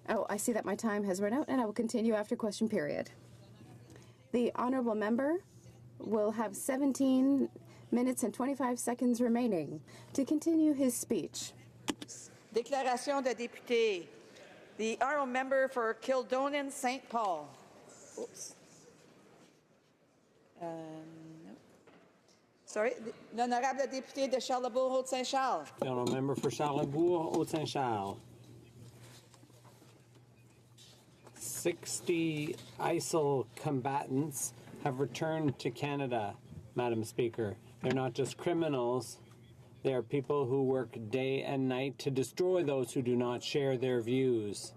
Oh, I see that my time has run out, and I will continue after question period. The honourable member will have 17 minutes and 25 seconds remaining to continue his speech. Déclaration de député. The honourable member for Kildonan St. Paul. Oops. No. Sorry, l'honorable député de Charlebourg-Haute-Saint-Charles. The honourable member for Charlebourg-Haute-Saint-Charles. 60 ISIL combatants have returned to Canada, Madam Speaker. They're not just criminals. They are people who work day and night to destroy those who do not share their views.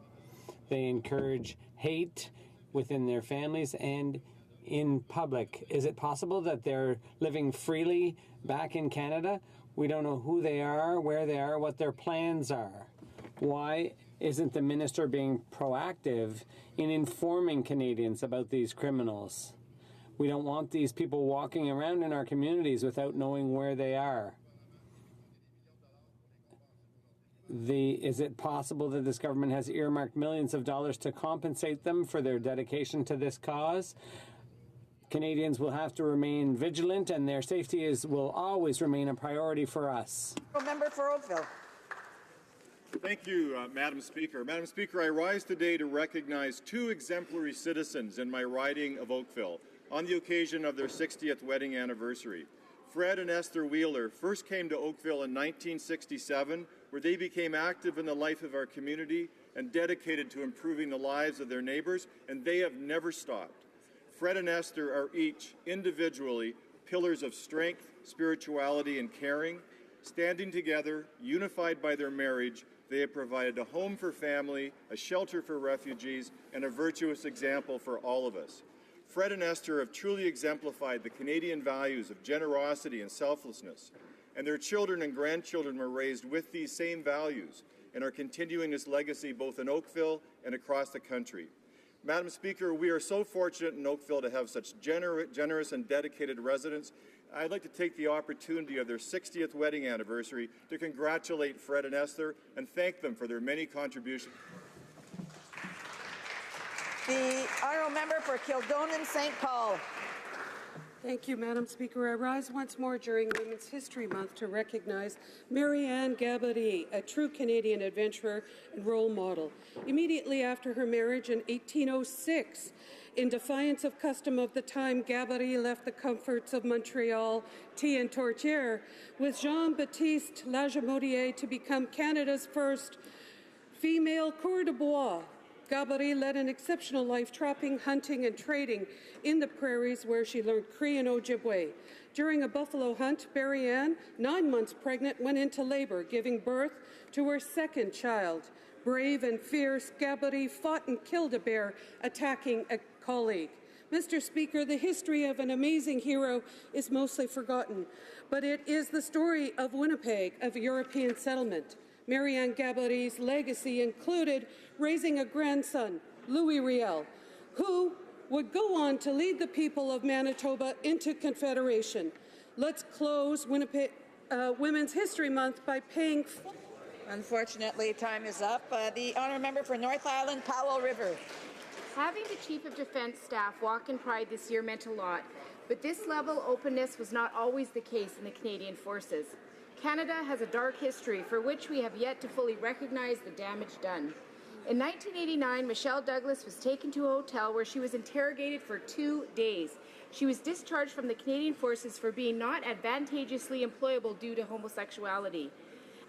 They encourage hate within their families and in public. Is it possible that they're living freely back in Canada? We don't know who they are, where they are, what their plans are. Why isn't the minister being proactive in informing Canadians about these criminals? We don't want these people walking around in our communities without knowing where they are. Is it possible that this government has earmarked millions of dollars to compensate them for their dedication to this cause? Canadians will have to remain vigilant, and their safety will always remain a priority for us. Member for Oakville. Thank you, Madam Speaker. Madam Speaker, I rise today to recognize two exemplary citizens in my riding of Oakville on the occasion of their 60th wedding anniversary. Fred and Esther Wheeler first came to Oakville in 1967, where they became active in the life of our community and dedicated to improving the lives of their neighbours, and they have never stopped. Fred and Esther are each, individually, pillars of strength, spirituality, and caring. Standing together, unified by their marriage, they have provided a home for family, a shelter for refugees, and a virtuous example for all of us. Fred and Esther have truly exemplified the Canadian values of generosity and selflessness, and their children and grandchildren were raised with these same values and are continuing this legacy both in Oakville and across the country. Madam Speaker, we are so fortunate in Oakville to have such generous and dedicated residents. I'd like to take the opportunity of their 60th wedding anniversary to congratulate Fred and Esther and thank them for their many contributions. The honourable member for Kildonan St. Paul. Thank you, Madam Speaker. I rise once more during Women's History Month to recognize Marianne Gabory, a true Canadian adventurer and role model. Immediately after her marriage in 1806, in defiance of custom of the time, Gabory left the comforts of Montreal, tea and tourtière, with Jean-Baptiste Lagimodier to become Canada's first female coureur de bois. Gabory led an exceptional life, trapping, hunting, and trading in the prairies where she learned Cree and Ojibwe. During a buffalo hunt, Marianne, 9 months pregnant, went into labour, giving birth to her second child. Brave and fierce, Gabory fought and killed a bear, attacking a colleague. Mr. Speaker, the history of an amazing hero is mostly forgotten, but it is the story of Winnipeg, of European settlement. Marianne Gabory's legacy included raising a grandson, Louis Riel, who would go on to lead the people of Manitoba into Confederation. Let's close Women's History Month by paying... Unfortunately, time is up. The honourable member for North Island, Powell River. Having the Chief of Defence Staff walk in Pride this year meant a lot, but this level of openness was not always the case in the Canadian Forces. Canada has a dark history for which we have yet to fully recognize the damage done. In 1989, Michelle Douglas was taken to a hotel where she was interrogated for 2 days. She was discharged from the Canadian Forces for being not advantageously employable due to homosexuality.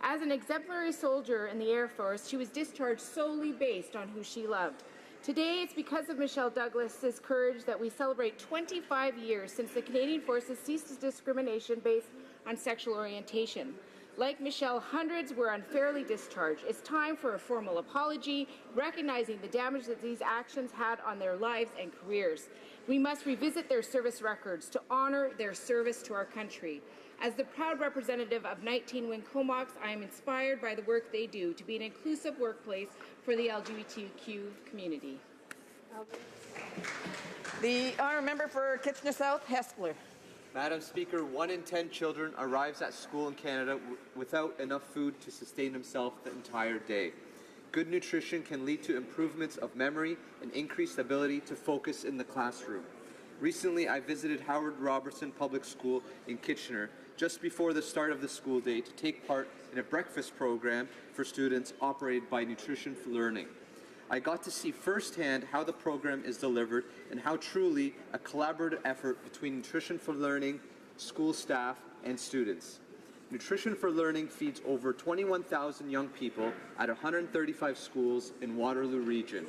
As an exemplary soldier in the Air Force, she was discharged solely based on who she loved. Today, it's because of Michelle Douglas's courage that we celebrate 25 years since the Canadian Forces ceased discrimination based on sexual orientation. Like Michelle, hundreds were unfairly discharged. It's time for a formal apology, recognizing the damage that these actions had on their lives and careers. We must revisit their service records to honor their service to our country. As the proud representative of 19 Win Comox, I am inspired by the work they do to be an inclusive workplace for the LGBTQ community. The honourable member for Kitchener South, Hespeler. Madam Speaker, 1 in 10 children arrives at school in Canada without enough food to sustain themselves the entire day. Good nutrition can lead to improvements of memory and increased ability to focus in the classroom. Recently, I visited Howard Robertson Public School in Kitchener just before the start of the school day to take part in a breakfast program for students operated by Nutrition for Learning. I got to see firsthand how the program is delivered and how truly a collaborative effort between Nutrition for Learning, school staff, and students. Nutrition for Learning feeds over 21,000 young people at 135 schools in Waterloo Region.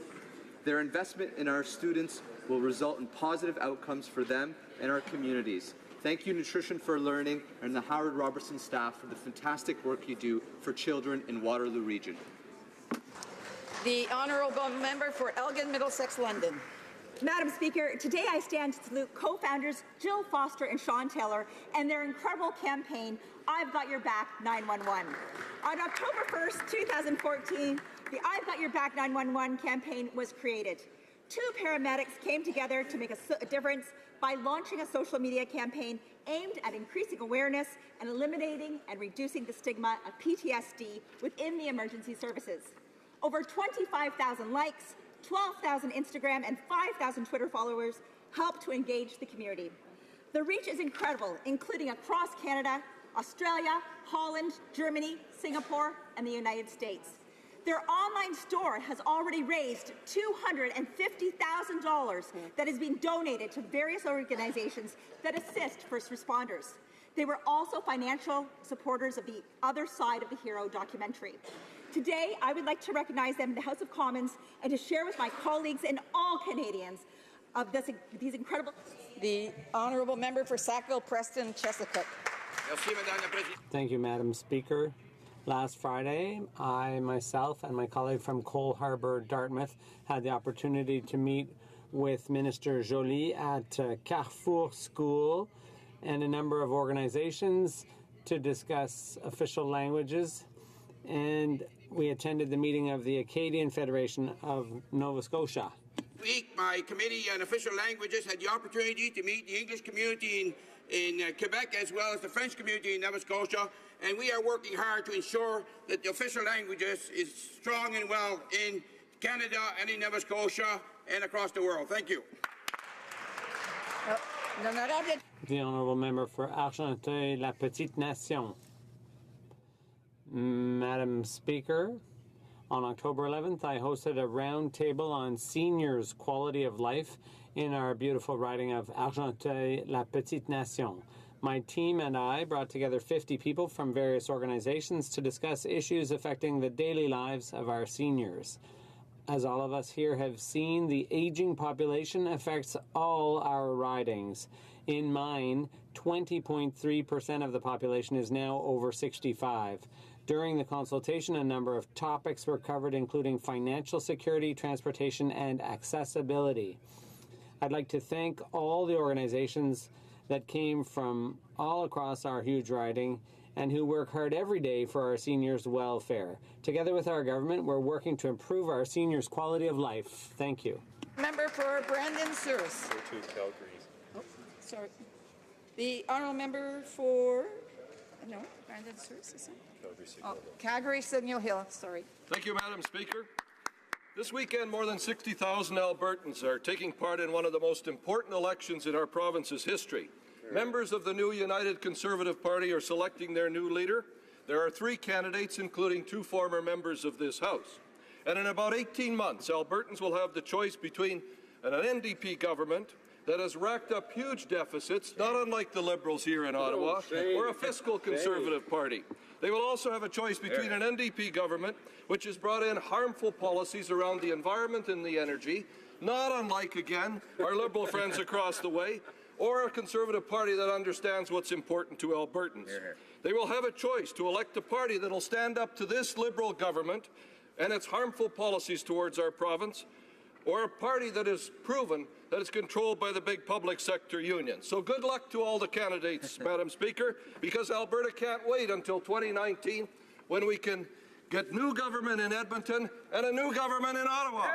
Their investment in our students will result in positive outcomes for them and our communities. Thank you, Nutrition for Learning and the Howard Robertson staff for the fantastic work you do for children in Waterloo Region. The Honourable Member for Elgin, Middlesex, London. Madam Speaker, today I stand to salute co-founders Jill Foster and Sean Taylor and their incredible campaign, I've Got Your Back 911. On October 1st, 2014, the I've Got Your Back 911 campaign was created. Two paramedics came together to make a difference by launching a social media campaign aimed at increasing awareness and eliminating and reducing the stigma of PTSD within the emergency services. Over 25,000 likes, 12,000 Instagram and 5,000 Twitter followers helped to engage the community. The reach is incredible, including across Canada, Australia, Holland, Germany, Singapore, and the United States. Their online store has already raised $250,000 that has been donated to various organizations that assist first responders. They were also financial supporters of the Other Side of the Hero documentary. Today, I would like to recognize them in the House of Commons and to share with my colleagues and all Canadians of these incredible... The Honourable Member for Sackville, Preston, Chesapeake. Thank you, Madam Speaker. Last Friday, I, myself, and my colleague from Cole Harbour, Dartmouth, had the opportunity to meet with Minister Joly at Carrefour School and a number of organizations to discuss official languages, and we attended the meeting of the Acadian Federation of Nova Scotia. This week, my Committee on Official Languages had the opportunity to meet the English community in Quebec as well as the French community in Nova Scotia, and we are working hard to ensure that the official languages is strong and well in Canada and in Nova Scotia and across the world. Thank you. The Honourable Member for Argenteuil-La-Petite-Nation. Madam Speaker, on October 11th, I hosted a round table on seniors' quality of life in our beautiful riding of Argenteuil-La-Petite-Nation. My team and I brought together 50 people from various organizations to discuss issues affecting the daily lives of our seniors. As all of us here have seen, the aging population affects all our ridings. In mine, 20.3% of the population is now over 65. During the consultation, a number of topics were covered, including financial security, transportation, and accessibility. I'd like to thank all the organizations that came from all across our huge riding and who work hard every day for our seniors' welfare. Together with our government, we're working to improve our seniors' quality of life. Thank you. Member for Brandon Souris. Oh, sorry. The Honourable Member for... No, Brandon Souris, is it? Calgary Signal Hill, sorry. Thank you, Madam Speaker. This weekend, more than 60,000 Albertans are taking part in one of the most important elections in our province's history. Members of the new United Conservative Party are selecting their new leader. There are 3 candidates, including 2 former members of this House. And in about 18 months, Albertans will have the choice between an NDP government that has racked up huge deficits, not unlike the Liberals here in Ottawa, or a fiscal Conservative party. They will also have a choice between an NDP government, which has brought in harmful policies around the environment and the energy, not unlike, again, our Liberal friends across the way, or a Conservative party that understands what's important to Albertans. They will have a choice to elect a party that will stand up to this Liberal government and its harmful policies towards our province, or a party that is proven that it's controlled by the big public sector unions. So good luck to all the candidates, Madam Speaker, because Alberta can't wait until 2019 when we can get new government in Edmonton and a new government in Ottawa.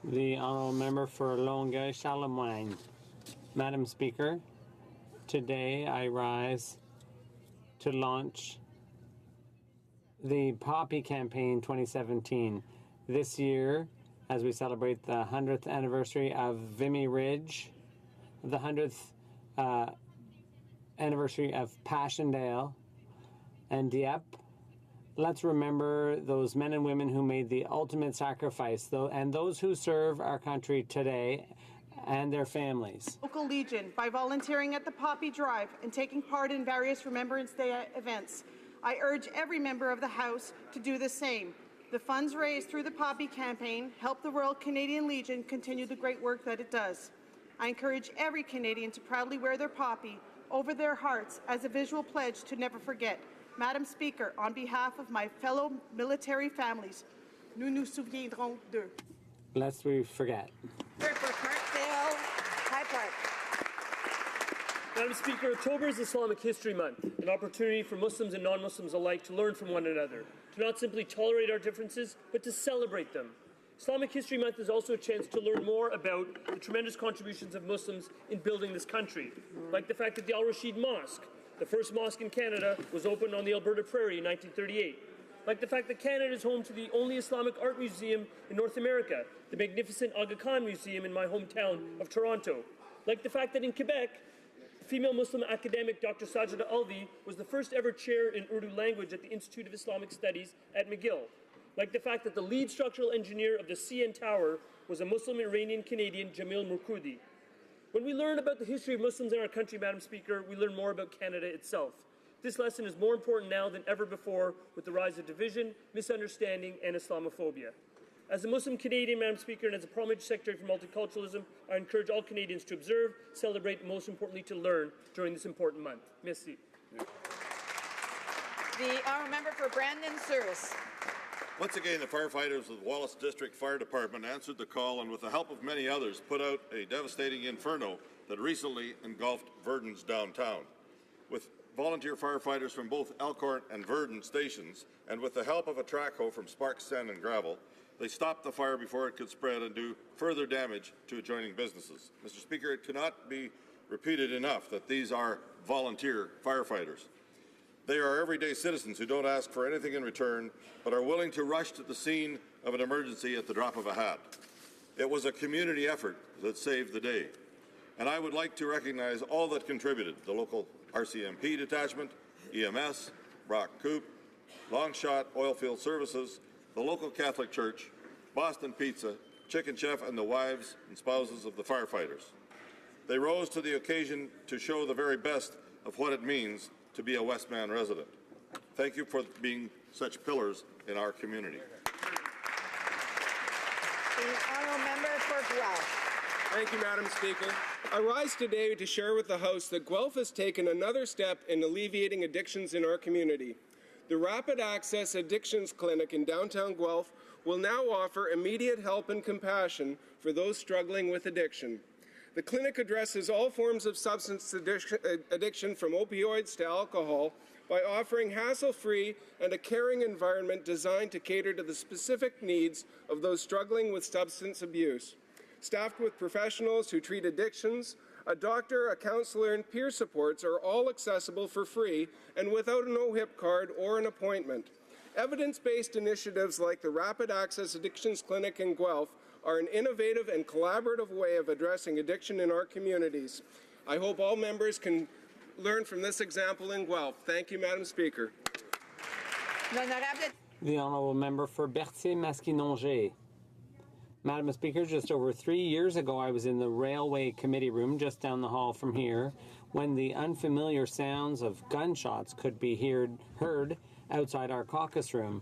The Honourable Member for Longueuil-Charlemagne. Madam Speaker, today I rise to launch the Poppy Campaign 2017. This year, as we celebrate the 100th anniversary of Vimy Ridge, the 100th anniversary of Passchendaele and Dieppe, let's remember those men and women who made the ultimate sacrifice, and those who serve our country today and their families. Local Legion, by volunteering at the Poppy Drive and taking part in various Remembrance Day events. I urge every member of the House to do the same. The funds raised through the Poppy campaign help the Royal Canadian Legion continue the great work that it does. I encourage every Canadian to proudly wear their poppy over their hearts as a visual pledge to never forget. Madam Speaker, on behalf of my fellow military families, nous nous souviendrons d'eux. Lest we forget. Madam Speaker, October is Islamic History Month, an opportunity for Muslims and non-Muslims alike to learn from one another, to not simply tolerate our differences, but to celebrate them. Islamic History Month is also a chance to learn more about the tremendous contributions of Muslims in building this country, like the fact that the Al-Rashid Mosque, the first mosque in Canada, was opened on the Alberta Prairie in 1938. Like the fact that Canada is home to the only Islamic art museum in North America, the magnificent Aga Khan Museum in my hometown of Toronto. Like the fact that in Quebec, female Muslim academic Dr. Sajida Alvi was the first ever chair in Urdu language at the Institute of Islamic Studies at McGill. Like the fact that the lead structural engineer of the CN Tower was a Muslim Iranian-Canadian Jamil Murkudi. When we learn about the history of Muslims in our country, Madam Speaker, we learn more about Canada itself. This lesson is more important now than ever before with the rise of division, misunderstanding, and Islamophobia. As a Muslim Canadian, Madam Speaker, and as a Parliamentary Secretary for Multiculturalism, I encourage all Canadians to observe, celebrate, and most importantly to learn during this important month. Merci. The honourable member for Brandon Souris. Once again, the firefighters of the Wallace District Fire Department answered the call and with the help of many others put out a devastating inferno that recently engulfed Verdun's downtown. With volunteer firefighters from both Elkhorn and Verdun stations and with the help of a track hoe from Sparks Sand and Gravel, they stopped the fire before it could spread and do further damage to adjoining businesses. Mr. Speaker, it cannot be repeated enough that these are volunteer firefighters. They are everyday citizens who don't ask for anything in return, but are willing to rush to the scene of an emergency at the drop of a hat. It was a community effort that saved the day. And I would like to recognize all that contributed: the local RCMP detachment, EMS, Brock Coop, Longshot Oilfield Services, the local Catholic Church, Boston Pizza, Chicken Chef, and the wives and spouses of the firefighters. They rose to the occasion to show the very best of what it means to be a Westman resident. Thank you for being such pillars in our community. The honourable member for Guelph. Thank you, Madam Speaker. I rise today to share with the House that Guelph has taken another step in alleviating addictions in our community. The Rapid Access Addictions Clinic in downtown Guelph will now offer immediate help and compassion for those struggling with addiction. The clinic addresses all forms of substance addiction from opioids to alcohol by offering hassle-free and a caring environment designed to cater to the specific needs of those struggling with substance abuse. Staffed with professionals who treat addictions, a doctor, a counselor, and peer supports are all accessible for free and without an OHIP card or an appointment. Evidence-based initiatives like the Rapid Access Addictions Clinic in Guelph are an innovative and collaborative way of addressing addiction in our communities. I hope all members can learn from this example in Guelph. Thank you, Madam Speaker. The Honourable Member for Berthier-Masquinongé. Madam Speaker, just over 3 years ago, I was in the Railway Committee room just down the hall from here when the unfamiliar sounds of gunshots could be heard outside our caucus room.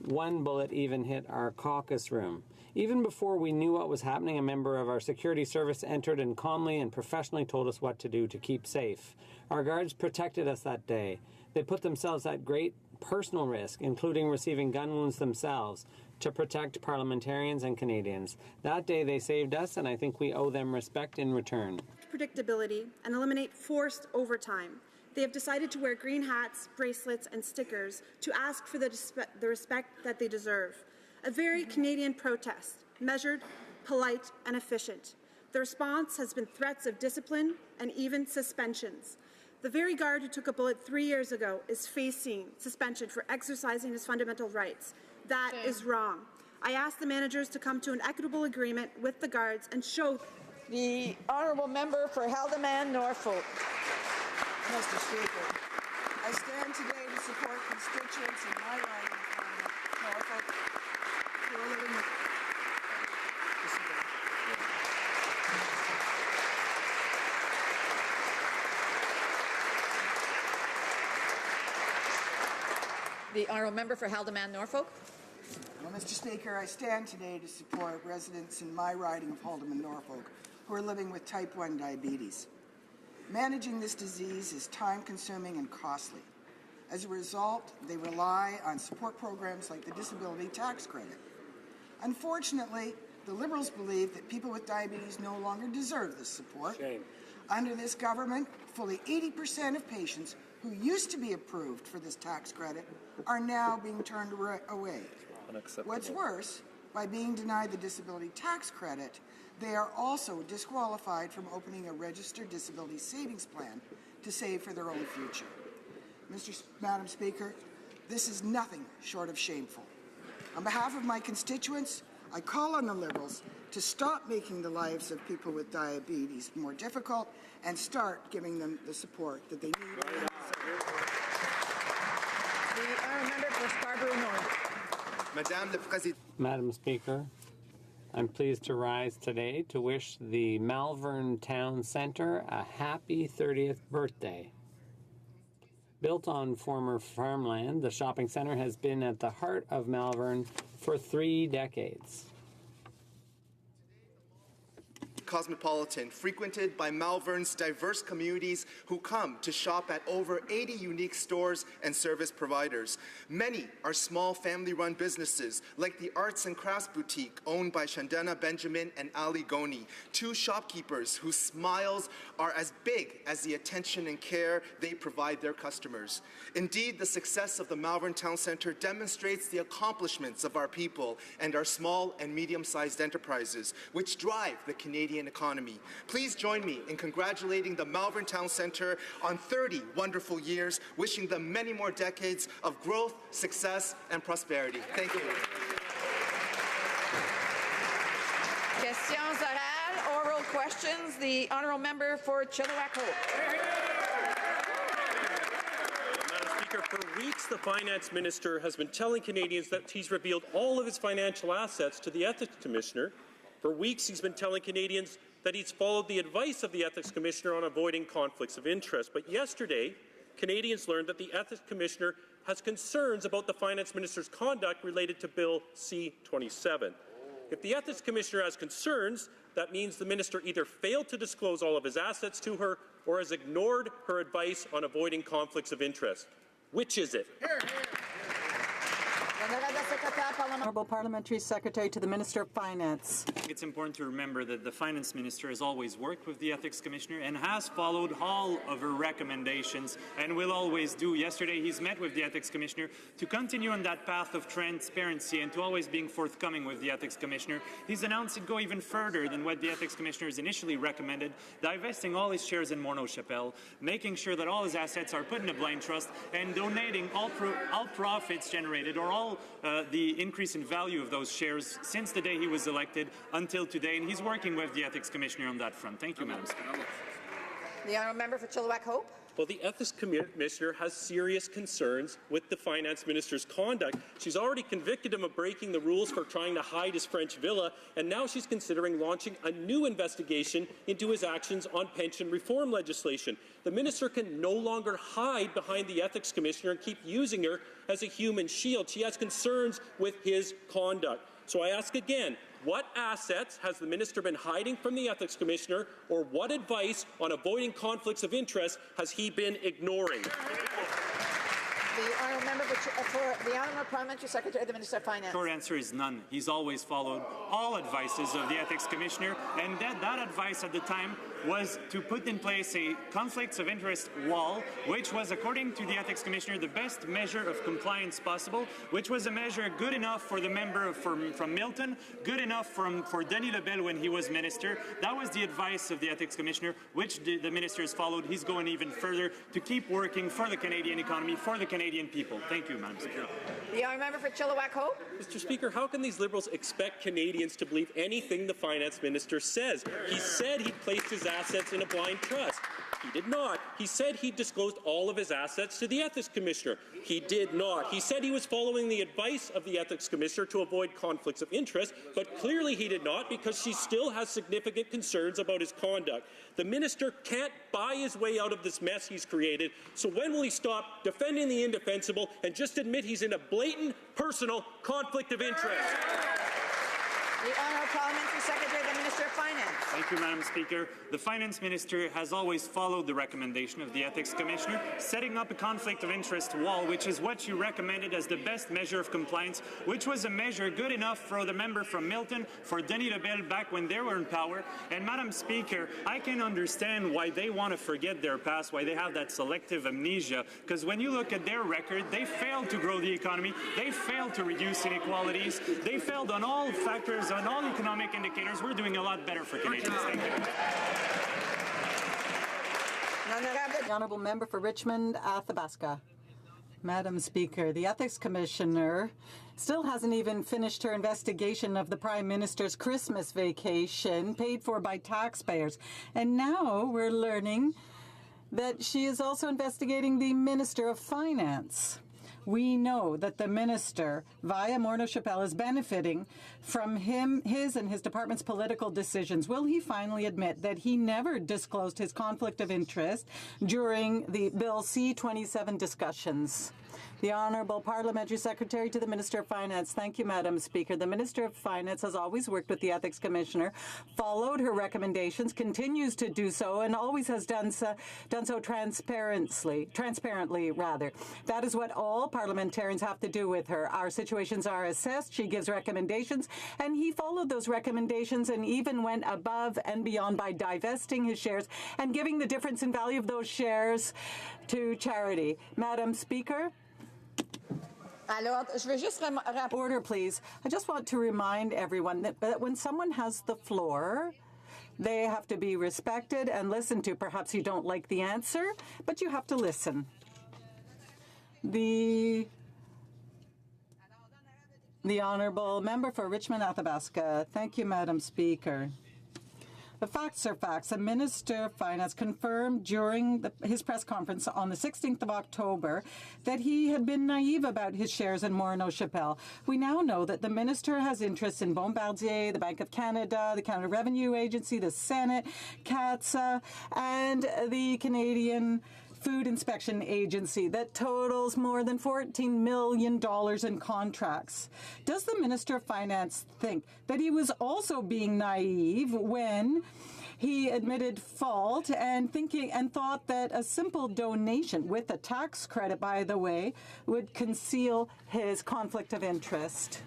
One bullet even hit our caucus room. Even before we knew what was happening, a member of our security service entered and calmly and professionally told us what to do to keep safe. Our guards protected us that day. They put themselves at great personal risk, including receiving gun wounds themselves, to protect parliamentarians and Canadians. That day they saved us, and I think we owe them respect in return. Predictability and eliminate forced overtime. They have decided to wear green hats, bracelets, and stickers to ask for the respect that they deserve. A very Canadian protest, measured, polite, and efficient. The response has been threats of discipline and even suspensions. The very guard who took a bullet 3 years ago is facing suspension for exercising his fundamental rights. That is wrong. I ask the managers to come to an equitable agreement with the guards and show the honourable member for Haldimand, Norfolk. Mr. Speaker, I stand today to support constituents in my riding of Norfolk who are living with the honourable member for Haldimand, Norfolk. Well, Mr. Speaker, I stand today to support residents in my riding of Haldimand, Norfolk who are living with type 1 diabetes. Managing this disease is time-consuming and costly. As a result, they rely on support programs like the disability tax credit. Unfortunately, the Liberals believe that people with diabetes no longer deserve this support. Shame. Under this government, fully 80% of patients who used to be approved for this tax credit are now being turned away. What's worse, by being denied the disability tax credit, they are also disqualified from opening a registered disability savings plan to save for their own future. Madam Speaker, this is nothing short of shameful. On behalf of my constituents, I call on the Liberals to stop making the lives of people with diabetes more difficult and start giving them the support that they need. The honourable member for Scarborough North. Madam Speaker, I'm pleased to rise today to wish the Malvern Town Centre a happy 30th birthday. Built on former farmland, the shopping centre has been at the heart of Malvern for 3 decades. Cosmopolitan, frequented by Malvern's diverse communities who come to shop at over 80 unique stores and service providers. Many are small family-run businesses like the Arts and Crafts Boutique owned by Shandana Benjamin and Ali Goni, 2 shopkeepers whose smiles are as big as the attention and care they provide their customers. Indeed, the success of the Malvern Town Centre demonstrates the accomplishments of our people and our small and medium-sized enterprises, which drive the Canadian economy. Please join me in congratulating the Malvern Town Centre on 30 wonderful years, wishing them many more decades of growth, success, and prosperity. Thank you. Questions orales, oral questions. The honourable member for Chilliwack Hope. For weeks, the Finance Minister has been telling Canadians that he's revealed all of his financial assets to the Ethics Commissioner. For weeks, he's been telling Canadians that he's followed the advice of the Ethics Commissioner on avoiding conflicts of interest. But yesterday, Canadians learned that the Ethics Commissioner has concerns about the Finance Minister's conduct related to Bill C-27. If the Ethics Commissioner has concerns, that means the Minister either failed to disclose all of his assets to her or has ignored her advice on avoiding conflicts of interest. Which is it? Honourable Parliamentary Secretary to the Minister of Finance. It's important to remember that the Finance Minister has always worked with the Ethics Commissioner and has followed all of her recommendations and will always do. Yesterday he's met with the Ethics Commissioner to continue on that path of transparency and to always being forthcoming with the Ethics Commissioner. He's announced he'd go even further than what the Ethics Commissioner has initially recommended, divesting all his shares in Morneau Chapelle, making sure that all his assets are put in a blind trust, and donating all profits generated or all the increase in value of those shares since the day he was elected until today, and he's working with the Ethics Commissioner on that front. Thank you, Madam Speaker. The honourable member for Chilliwack Hope. Well, the Ethics Commissioner has serious concerns with the Finance Minister's conduct. She's already convicted him of breaking the rules for trying to hide his French villa, and now she's considering launching a new investigation into his actions on pension reform legislation. The Minister can no longer hide behind the Ethics Commissioner and keep using her as a human shield. She has concerns with his conduct. So I ask again, what assets has the Minister been hiding from the Ethics Commissioner, or what advice on avoiding conflicts of interest has he been ignoring? The honourable member for the honourable parliamentary secretary of the Minister of Finance. Short answer is none. He's always followed all advices of the ethics commissioner, and that advice at the time was to put in place a conflicts of interest wall, which was, according to the ethics commissioner, the best measure of compliance possible, which was a measure good enough for the member from Milton, good enough for Denis Lebel when he was minister. That was the advice of the ethics commissioner, which the minister has followed. He's going even further to keep working for the Canadian economy, for the Canadian people. Thank you, Madam Speaker. The honourable member for Chilliwack Hope. Mr. Speaker, how can these Liberals expect Canadians to believe anything the finance minister says? He said he'd placed his assets in a blind trust. He did not. He said he disclosed all of his assets to the ethics commissioner. He did not. He said he was following the advice of the ethics commissioner to avoid conflicts of interest, but clearly he did not, because she still has significant concerns about his conduct. The minister can't buy his way out of this mess he's created, so when will he stop defending the indefensible and just admit he's in a blatant personal conflict of interest? The honourable parliamentary secretary of the Minister of Finance. Thank you, Madam Speaker. The Finance Minister has always followed the recommendation of the Ethics Commissioner, setting up a conflict of interest wall, which is what you recommended as the best measure of compliance, which was a measure good enough for the member from Milton, for Denis Lebel back when they were in power. And Madam Speaker, I can understand why they want to forget their past, why they have that selective amnesia, because when you look at their record, they failed to grow the economy, they failed to reduce inequalities, they failed on all factors, on all economic indicators. We're doing a lot better for Canadians. Thank you. The honourable member for Richmond, Athabasca. Madam Speaker, the Ethics Commissioner still hasn't even finished her investigation of the Prime Minister's Christmas vacation paid for by taxpayers. And now we're learning that she is also investigating the Minister of Finance. We know that the minister, via Morneau Chappelle, is benefiting from his and his department's political decisions. Will he finally admit that he never disclosed his conflict of interest during the Bill C-27 discussions? The Honourable Parliamentary Secretary to the Minister of Finance. Thank you, Madam Speaker. The Minister of Finance has always worked with the Ethics Commissioner, followed her recommendations, continues to do so, and always has done so transparently. That is what all parliamentarians have to do with her. Our situations are assessed, she gives recommendations, and he followed those recommendations and even went above and beyond by divesting his shares and giving the difference in value of those shares to charity. Madam Speaker? Order, please. I just want to remind everyone that when someone has the floor, they have to be respected and listened to. Perhaps you don't like the answer, but you have to listen. The Honourable Member for Richmond, Athabasca. Thank you, Madam Speaker. The facts are facts. The Minister of Finance confirmed during his press conference on the 16th of October that he had been naive about his shares in Morneau Chappelle. We now know that the Minister has interests in Bombardier, the Bank of Canada, the Canada Revenue Agency, the Senate, CATSA, and the Canadian Food Inspection Agency that totals more than $14 million in contracts. Does the Minister of Finance think that he was also being naive when he admitted fault and thought that a simple donation with a tax credit, by the way, would conceal his conflict of interest?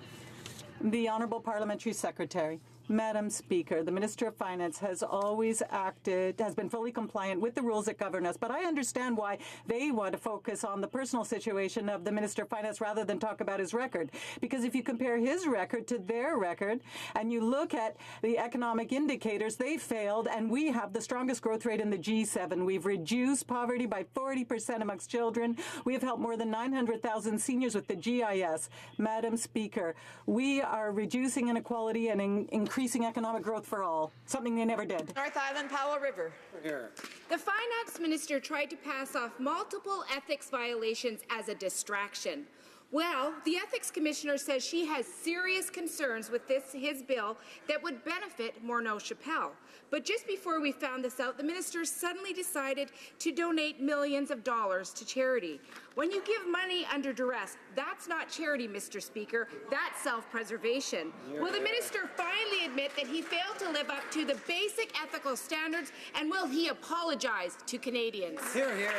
The Honourable Parliamentary Secretary. Madam Speaker, the Minister of Finance has always has been fully compliant with the rules that govern us, but I understand why they want to focus on the personal situation of the Minister of Finance rather than talk about his record. Because if you compare his record to their record, and you look at the economic indicators, they failed, and we have the strongest growth rate in the G7. We've reduced poverty by 40% amongst children. We have helped more than 900,000 seniors with the GIS. Madam Speaker, we are reducing inequality and increasing economic growth for all, something they never did. North Island, Powell River. Here. The Finance Minister tried to pass off multiple ethics violations as a distraction. Well, the Ethics Commissioner says she has serious concerns with his bill that would benefit Morneau Chappelle. But just before we found this out, the minister suddenly decided to donate millions of dollars to charity. When you give money under duress, that's not charity, Mr. Speaker. That's self-preservation. Will the minister finally admit that he failed to live up to the basic ethical standards, and will he apologize to Canadians? Hear, hear.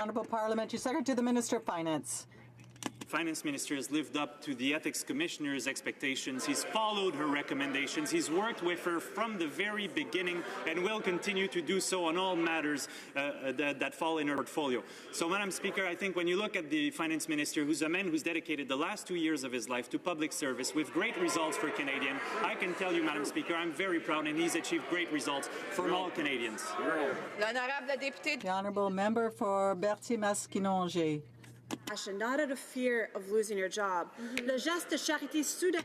Honourable Parliamentary Secretary to the Minister of Finance. Finance Minister has lived up to the Ethics Commissioner's expectations. He's followed her recommendations. He's worked with her from the very beginning and will continue to do so on all matters that fall in her portfolio. So, Madam Speaker, I think when you look at the Finance Minister, who's a man who's dedicated the last 2 years of his life to public service with great results for Canadians, I can tell you, Madam Speaker, I'm very proud and he's achieved great results for all Canadians. The Honourable Member for Berthier-Masquinongé. Not out of fear of losing your job. Le geste de charité soudain.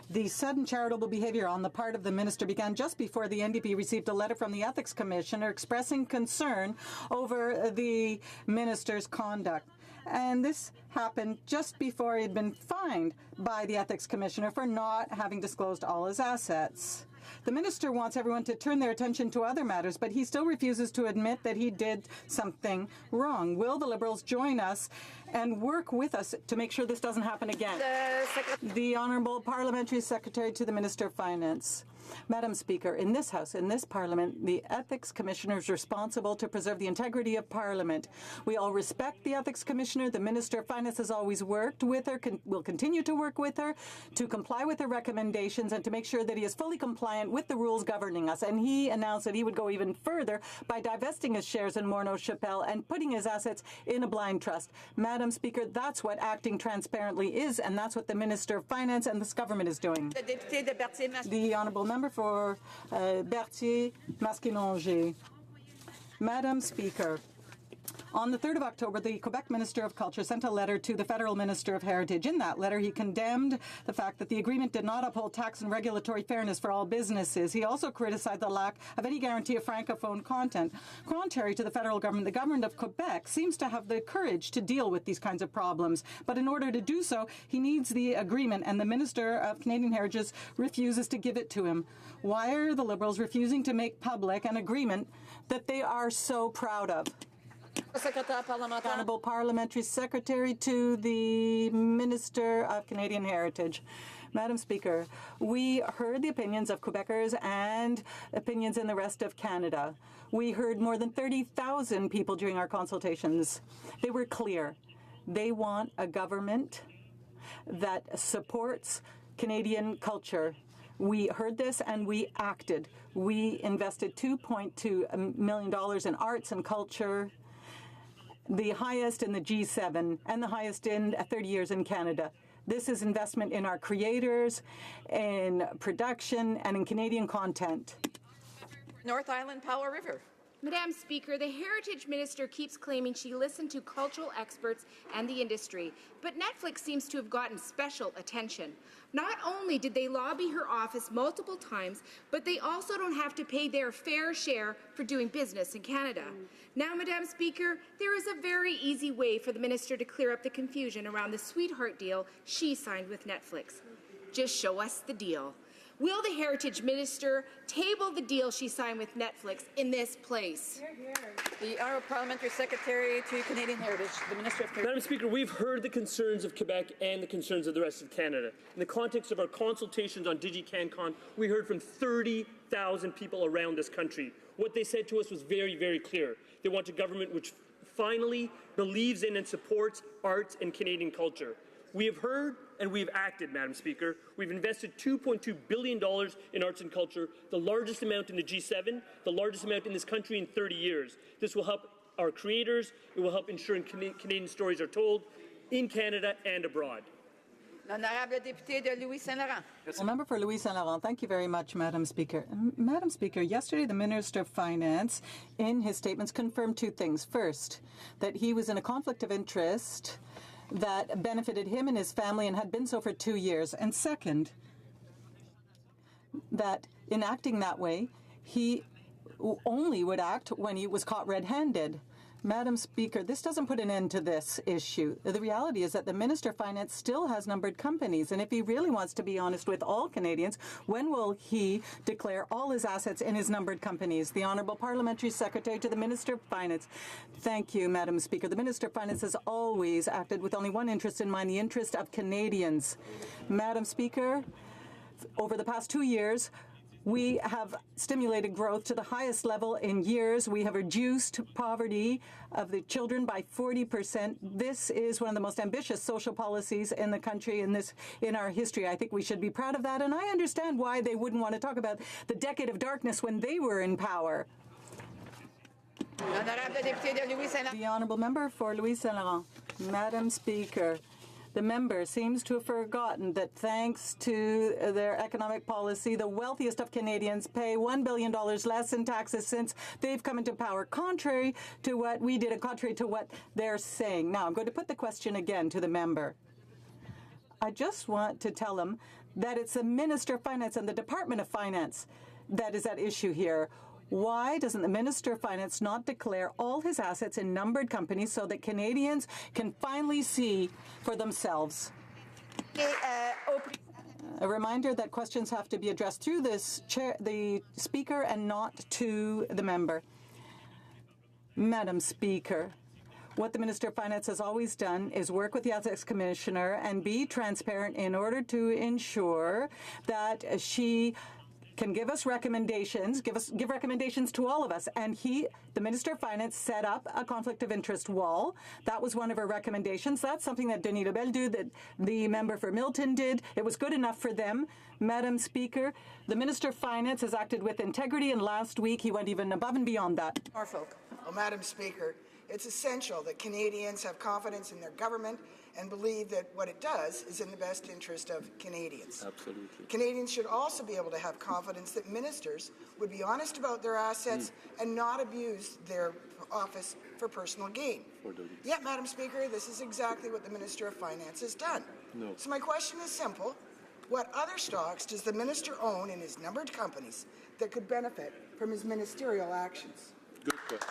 The sudden charitable behaviour on the part of the minister began just before the NDP received a letter from the Ethics Commissioner expressing concern over the minister's conduct. And this happened just before he had been fined by the Ethics Commissioner for not having disclosed all his assets. The minister wants everyone to turn their attention to other matters, but he still refuses to admit that he did something wrong. Will the Liberals join us and work with us to make sure this doesn't happen again? The Honourable Parliamentary Secretary to the Minister of Finance. Madam Speaker, in this House, in this Parliament, the Ethics Commissioner is responsible to preserve the integrity of Parliament. We all respect the Ethics Commissioner. The Minister of Finance has always worked with her, will continue to work with her, to comply with her recommendations and to make sure that he is fully compliant with the rules governing us. And he announced that he would go even further by divesting his shares in Morneau Chappelle and putting his assets in a blind trust. Madam Speaker, that's what acting transparently is, and that's what the Minister of Finance and this government is doing. The Honourable Member for Berthier-Masquinongé. Madam Speaker, on the 3rd of October, the Quebec Minister of Culture sent a letter to the Federal Minister of Heritage. In that letter, he condemned the fact that the agreement did not uphold tax and regulatory fairness for all businesses. He also criticized the lack of any guarantee of francophone content. Contrary to the federal government, the government of Quebec seems to have the courage to deal with these kinds of problems. But in order to do so, he needs the agreement, and the Minister of Canadian Heritage refuses to give it to him. Why are the Liberals refusing to make public an agreement that they are so proud of? Honourable Parliamentary Secretary to the Minister of Canadian Heritage. Madam Speaker, we heard the opinions of Quebecers and opinions in the rest of Canada. We heard more than 30,000 people during our consultations. They were clear. They want a government that supports Canadian culture. We heard this and we acted. We invested $2.2 million in arts and culture, the highest in the G7 and the highest in 30 years in Canada. This is investment in our creators, in production, and in Canadian content. North Island Powell River. Madam Speaker, the Heritage Minister keeps claiming she listened to cultural experts and the industry, but Netflix seems to have gotten special attention. Not only did they lobby her office multiple times, but they also don't have to pay their fair share for doing business in Canada. Now, Madam Speaker, there is a very easy way for the minister to clear up the confusion around the sweetheart deal she signed with Netflix. Just show us the deal. Will the Heritage Minister table the deal she signed with Netflix in this place? The Honourable Parliamentary Secretary to Canadian Heritage, the Minister of Heritage. Madam Speaker, we've heard the concerns of Quebec and the concerns of the rest of Canada. In the context of our consultations on DigiCanCon, we heard from 30,000 people around this country. What they said to us was very, very clear. They want a government which finally believes in and supports arts and Canadian culture. We have heard and we've acted, Madam Speaker. We've invested $2.2 billion in arts and culture, the largest amount in the G7, the largest amount in this country in 30 years. This will help our creators. It will help ensure Canadian stories are told in Canada and abroad. L'honorable député de Louis Saint-Laurent. The member for Louis Saint-Laurent. Thank you very much, Madam Speaker. Madam Speaker, yesterday the Minister of Finance, in his statements, confirmed two things. First, that he was in a conflict of interest that benefited him and his family and had been so for 2 years. And second, that in acting that way, he only would act when he was caught red-handed. Madam Speaker, this doesn't put an end to this issue. The reality is that the Minister of Finance still has numbered companies, and if he really wants to be honest with all Canadians, when will he declare all his assets in his numbered companies? The Honourable Parliamentary Secretary to the Minister of Finance. Thank you, Madam Speaker. The Minister of Finance has always acted with only one interest in mind, the interest of Canadians. Madam Speaker, over the past 2 years, We have stimulated growth to the highest level in years. We have reduced poverty of the children by 40%. This is one of the most ambitious social policies in the country in our history. I think we should be proud of that, and I understand why they wouldn't want to talk about the decade of darkness when they were in power. The honourable member for Louis Saint Laurent. Madam Speaker, the member seems to have forgotten that thanks to their economic policy, the wealthiest of Canadians pay $1 billion less in taxes since they've come into power, contrary to what we did and contrary to what they're saying. Now, I'm going to put the question again to the member. I just want to tell him that it's the Minister of Finance and the Department of Finance that is at issue here. Why doesn't the Minister of Finance not declare all his assets in numbered companies so that Canadians can finally see for themselves? A reminder that questions have to be addressed through the Speaker and not to the member. Madam Speaker, what the Minister of Finance has always done is work with the Ethics Commissioner and be transparent in order to ensure that she can give us recommendations, give recommendations to all of us. And the Minister of Finance, set up a conflict of interest wall. That was one of her recommendations. That's something that Denis Lebel that the member for Milton did. It was good enough for them. Madam Speaker, the Minister of Finance has acted with integrity, and last week he went even above and beyond that. Norfolk. Well, Madam Speaker, it's essential that Canadians have confidence in their government and believe that what it does is in the best interest of Canadians. Absolutely. Canadians should also be able to have confidence that ministers would be honest about their assets and not abuse their office for personal gain. Yet, Madam Speaker, this is exactly what the Minister of Finance has done. No. So my question is simple. What other stocks does the minister own in his numbered companies that could benefit from his ministerial actions? Good question.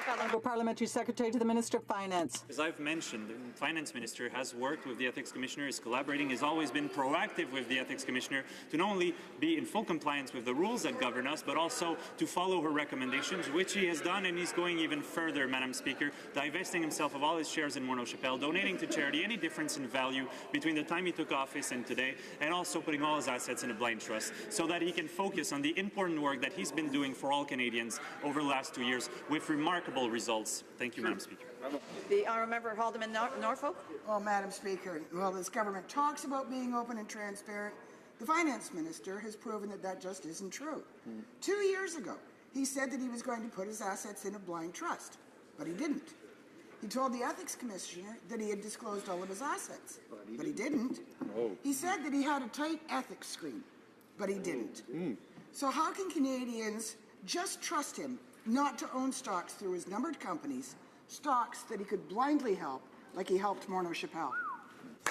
Honourable Parliamentary Secretary to the Minister of Finance. As I've mentioned, the Finance Minister has worked with the Ethics Commissioner, is collaborating, has always been proactive with the Ethics Commissioner to not only be in full compliance with the rules that govern us, but also to follow her recommendations, which he has done, and he's going even further, Madam Speaker, divesting himself of all his shares in Morneau Chapelle, donating to charity any difference in value between the time he took office and today, and also putting all his assets in a blind trust so that he can focus on the important work that he's been doing for all Canadians over the last 2 years with remarkable results. Thank you, Madam Speaker. The honourable member Haldeman Norfolk. Well, Madam Speaker, while this government talks about being open and transparent, the Finance Minister has proven that that just isn't true. 2 years ago, he said that he was going to put his assets in a blind trust, but he didn't. He told the Ethics Commissioner that he had disclosed all of his assets, but he didn't. He said that he had a tight ethics screen, but he didn't. So how can Canadians just trust him not to own stocks through his numbered companies, stocks that he could blindly help, like he helped Morneau Chapelle? The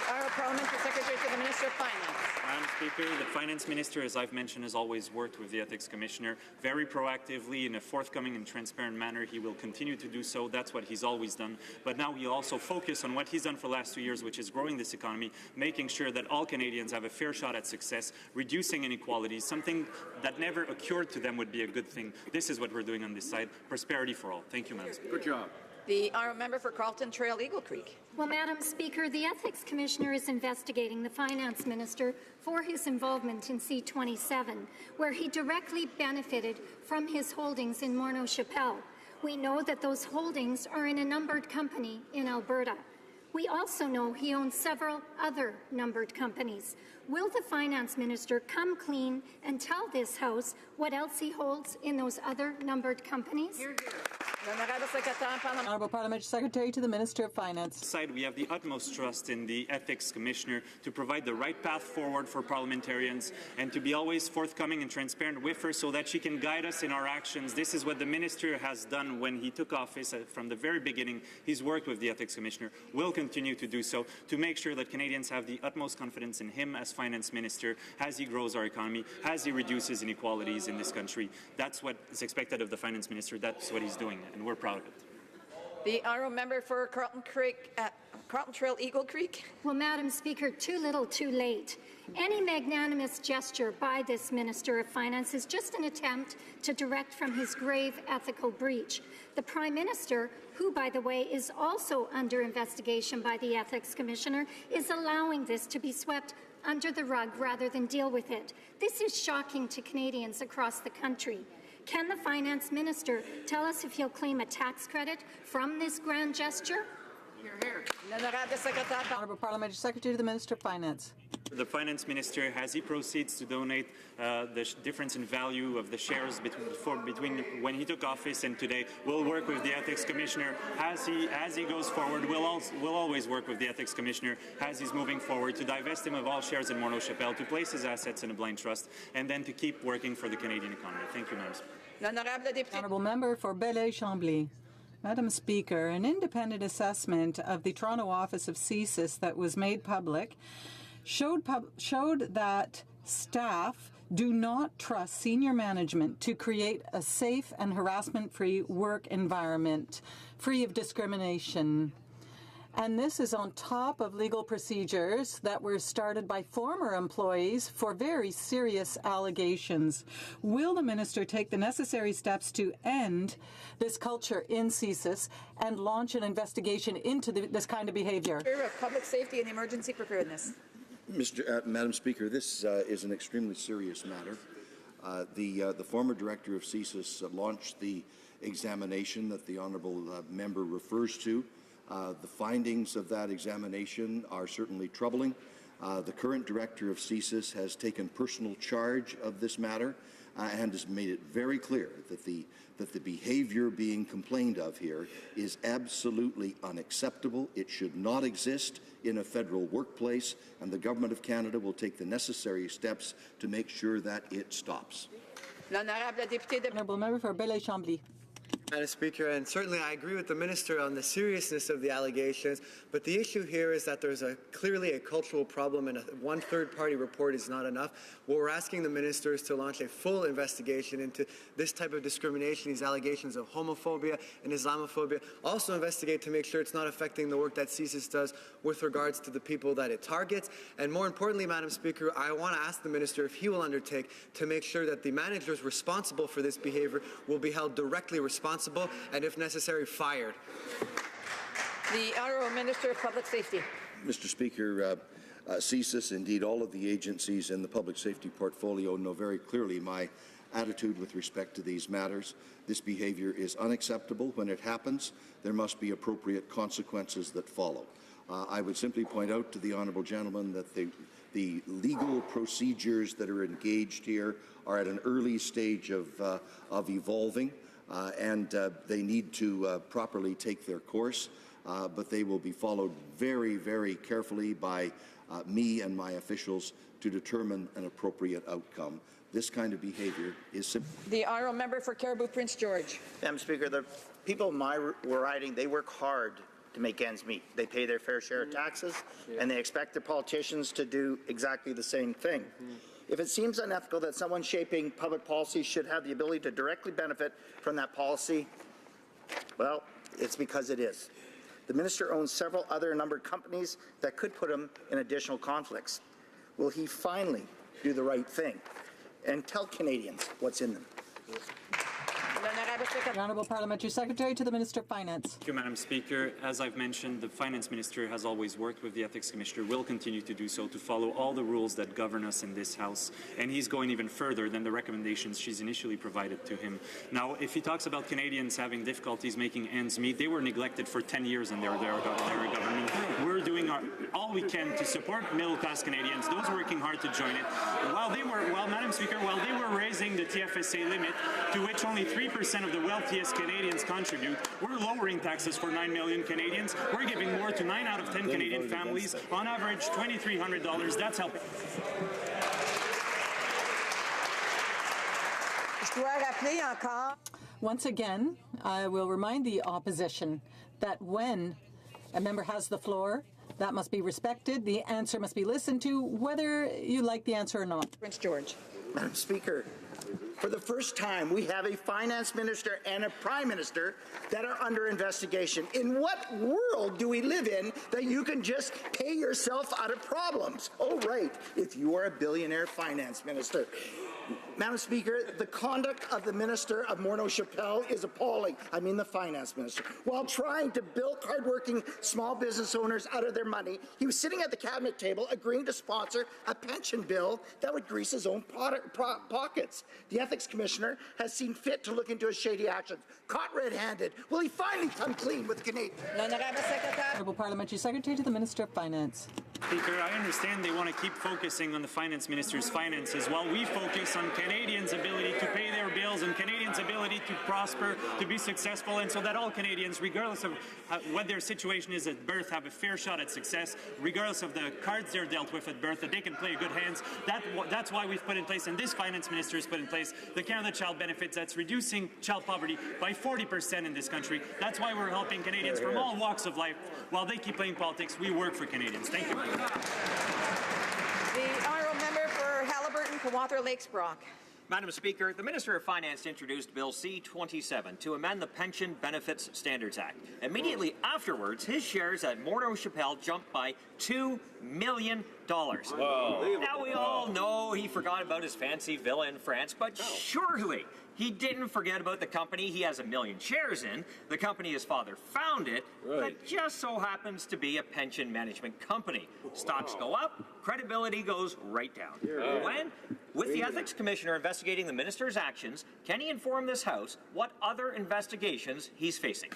Honourable Parliamentary Secretary to the Minister of Finance. Madam Speaker, the Finance Minister, as I've mentioned, has always worked with the Ethics Commissioner very proactively in a forthcoming and transparent manner. He will continue to do so. That's what he's always done. But now he'll also focus on what he's done for the last 2 years, which is growing this economy, making sure that all Canadians have a fair shot at success, reducing inequalities, something that never occurred to them would be a good thing. This is what we're doing on this side. Prosperity for all. Thank you, Madam Speaker. Good job. The honourable member for Carleton Trail Eagle Creek. Well, Madam Speaker, the Ethics Commissioner is investigating the Finance Minister for his involvement in C-27, where he directly benefited from his holdings in Morneau Chapelle. We know that those holdings are in a numbered company in Alberta. We also know he owns several other numbered companies. Will the Finance Minister come clean and tell this House what else he holds in those other numbered companies? Honourable Parliamentary Secretary to the Minister of Finance. Side, we have the utmost trust in the Ethics Commissioner to provide the right path forward for parliamentarians and to be always forthcoming and transparent with her so that she can guide us in our actions. This is what the Minister has done when he took office from the very beginning. He's worked with the Ethics Commissioner, will continue to do so, to make sure that Canadians have the utmost confidence in him as Finance Minister, as he grows our economy, as he reduces inequalities in this country. That's what is expected of the Finance Minister. That's what he's doing, and we're proud of it. The honourable member for Carleton Trail Eagle Creek. Well, Madam Speaker, too little, too late. Any magnanimous gesture by this Minister of Finance is just an attempt to direct from his grave ethical breach. The Prime Minister, who, by the way, is also under investigation by the Ethics Commissioner, is allowing this to be swept under the rug rather than deal with it. This is shocking to Canadians across the country. Can the Finance Minister tell us if he'll claim a tax credit from this grand gesture? Honourable Parliamentary Secretary to the Minister of Finance. The Finance Minister, as he proceeds to donate the difference in value of the shares between when he took office and today, will work with the Ethics Commissioner as he goes forward. We'll always work with the Ethics Commissioner as he's moving forward to divest him of all shares in Morneau Chapelle, to place his assets in a blind trust, and then to keep working for the Canadian economy. Thank you, Madam Speaker. Honourable Member for Belleuil-Chambly. Madam Speaker, an independent assessment of the Toronto office of CSIS that was made public showed that staff do not trust senior management to create a safe and harassment-free work environment, free of discrimination. And this is on top of legal procedures that were started by former employees for very serious allegations. Will the minister take the necessary steps to end this culture in CSIS and launch an investigation into this kind of behavior? Of public safety and emergency preparedness. Madam Speaker, this is an extremely serious matter. The former director of CSIS launched the examination that the honourable member refers to. The findings of that examination are certainly troubling. The current director of CSIS has taken personal charge of this matter and has made it very clear that the behavior being complained of here is absolutely unacceptable. It should not exist in a federal workplace, and the Government of Canada will take the necessary steps to make sure that it stops. Honourable Member for Belleuil-Chambly. Madam Speaker, and certainly I agree with the Minister on the seriousness of the allegations, but the issue here is that there's clearly a cultural problem, and one third-party report is not enough. What we're asking the Minister is to launch a full investigation into this type of discrimination, these allegations of homophobia and Islamophobia. Also investigate to make sure it's not affecting the work that CSIS does with regards to the people that it targets. And more importantly, Madam Speaker, I want to ask the Minister if he will undertake to make sure that the managers responsible for this behavior will be held directly responsible and, if necessary, fired. The Honourable Minister of Public Safety. Mr. Speaker, CSIS, indeed all of the agencies in the public safety portfolio, know very clearly my attitude with respect to these matters. This behavior is unacceptable. When it happens, there must be appropriate consequences that follow. I would simply point out to the honourable gentleman that the legal procedures that are engaged here are at an early stage of evolving. And they need to properly take their course, but they will be followed very, very carefully by me and my officials to determine an appropriate outcome. This kind of behavior is simple. The Honourable Member for Cariboo Prince George. Madam Speaker, the people in my riding, they work hard to make ends meet. They pay their fair share of taxes, and they expect their politicians to do exactly the same thing. If it seems unethical that someone shaping public policy should have the ability to directly benefit from that policy, well, it's because it is. The minister owns several other numbered companies that could put him in additional conflicts. Will he finally do the right thing and tell Canadians what's in them? The Honourable Parliamentary Secretary to the Minister of Finance. Thank you, Madam Speaker. As I've mentioned, the Finance Minister has always worked with the Ethics Commissioner, will continue to do so, to follow all the rules that govern us in this House. And he's going even further than the recommendations she's initially provided to him. Now, if he talks about Canadians having difficulties making ends meet, they were neglected for 10 years in their government. We're doing all we can to support middle-class Canadians, those working hard to join it. Madam Speaker, while they were raising the TFSA limit, to which only 3% of the wealthiest Canadians contribute, we're lowering taxes for 9 million Canadians. We're giving more to 9 out of 10 Canadian families, on average $2,300. That's helping. Once again, I will remind the opposition that when a member has the floor, that must be respected. The answer must be listened to, whether you like the answer or not. Prince George. Madam Speaker, for the first time, we have a finance minister and a prime minister that are under investigation. In what world do we live in that you can just pay yourself out of problems? Oh, right, if you are a billionaire finance minister. Madam Speaker, the conduct of the Minister of Morneau-Chapelle is appalling. I mean the Finance Minister. While trying to bilk hardworking small business owners out of their money, he was sitting at the cabinet table agreeing to sponsor a pension bill that would grease his own pockets. The Ethics Commissioner has seen fit to look into his shady actions. Caught red-handed, will he finally come clean with Canadians? Honourable Parliamentary Secretary to the Minister of Finance. Speaker, I understand they want to keep focusing on the Finance Minister's finances while we focus on Canadians' ability to pay their bills and Canadians' ability to prosper, to be successful, and so that all Canadians, regardless of what their situation is at birth, have a fair shot at success, regardless of the cards they're dealt with at birth, that they can play good hands. That's why we've put in place, and this Finance Minister has put in place, the Canada Child Benefits that's reducing child poverty by 40% in this country. That's why we're helping Canadians from all walks of life. While they keep playing politics, we work for Canadians. Thank you. The honourable member for Haliburton, Kawartha Lakes Brock. Madam Speaker, the Minister of Finance introduced Bill C-27 to amend the Pension Benefits Standards Act. Immediately afterwards, his shares at Morneau-Chapelle jumped by $2 million. Wow. Now, we all know he forgot about his fancy villa in France, but surely he didn't forget about the company he has 1 million shares in, the company his father founded, that just so happens to be a pension management company. Stocks go up, credibility goes right down. When? With the Ethics Commissioner investigating the Minister's actions, can he inform this House what other investigations he's facing?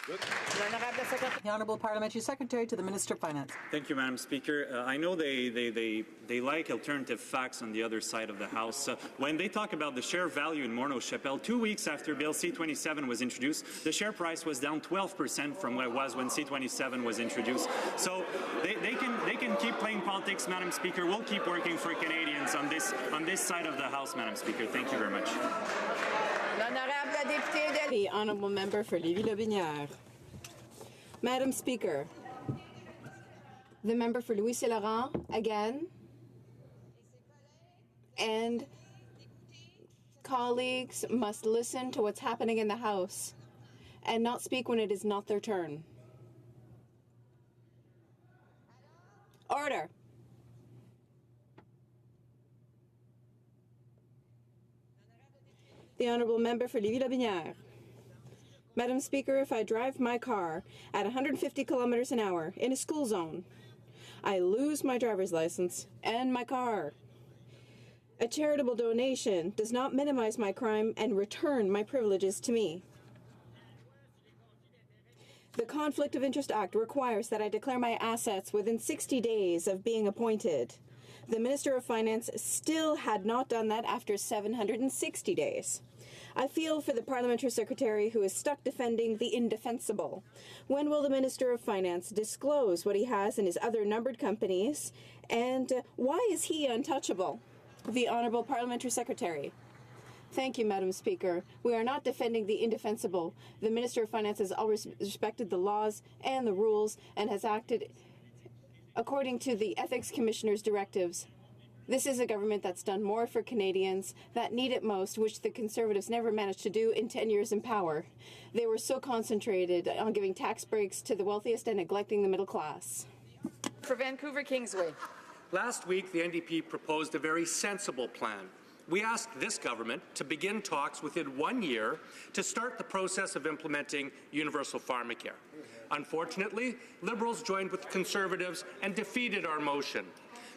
The Honourable Parliamentary Secretary to the Minister of Finance. Thank you, Madam Speaker. I know they like alternative facts on the other side of the House. When they talk about the share value in Morneau-Chapelle, 2 weeks after Bill C-27 was introduced, the share price was down 12% from what it was when C-27 was introduced. So they can keep playing politics, Madam Speaker. We'll keep working for Canadians on this side of the House, Madam Speaker. Thank you very much. The honourable member for Lévis-Lobinière. Madam Speaker, the member for Louis Saint Laurent again, and colleagues must listen to what's happening in the House and not speak when it is not their turn. Order. The honourable member for Lévis-Lobinière. Madam Speaker, if I drive my car at 150 kilometers an hour in a school zone, I lose my driver's license and my car. A charitable donation does not minimize my crime and return my privileges to me. The Conflict of Interest Act requires that I declare my assets within 60 days of being appointed. The Minister of Finance still had not done that after 760 days. I feel for the Parliamentary Secretary who is stuck defending the indefensible. When will the Minister of Finance disclose what he has in his other numbered companies, and why is he untouchable? The Honourable Parliamentary Secretary. Thank you, Madam Speaker. We are not defending the indefensible. The Minister of Finance has always respected the laws and the rules and has acted according to the Ethics Commissioner's directives. This is a government that's done more for Canadians that need it most, which the Conservatives never managed to do in 10 years in power. They were so concentrated on giving tax breaks to the wealthiest and neglecting the middle class. For Vancouver Kingsway. Last week, the NDP proposed a very sensible plan. We asked this government to begin talks within 1 year to start the process of implementing universal pharmacare. Unfortunately, Liberals joined with Conservatives and defeated our motion.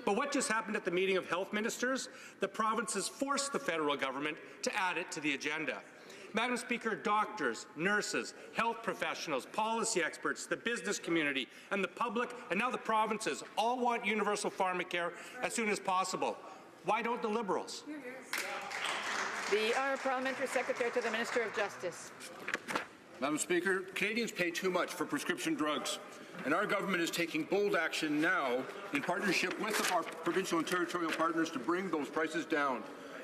But what just happened at the meeting of health ministers? The provinces forced the federal government to add it to the agenda. Madam Speaker, doctors, nurses, health professionals, policy experts, the business community, and the public, and now the provinces all want universal pharmacare as soon as possible. Why don't the Liberals? The Honourable Parliamentary Secretary to the Minister of Justice. Madam Speaker, Canadians pay too much for prescription drugs, and our government is taking bold action now in partnership with our provincial and territorial partners to bring those prices down.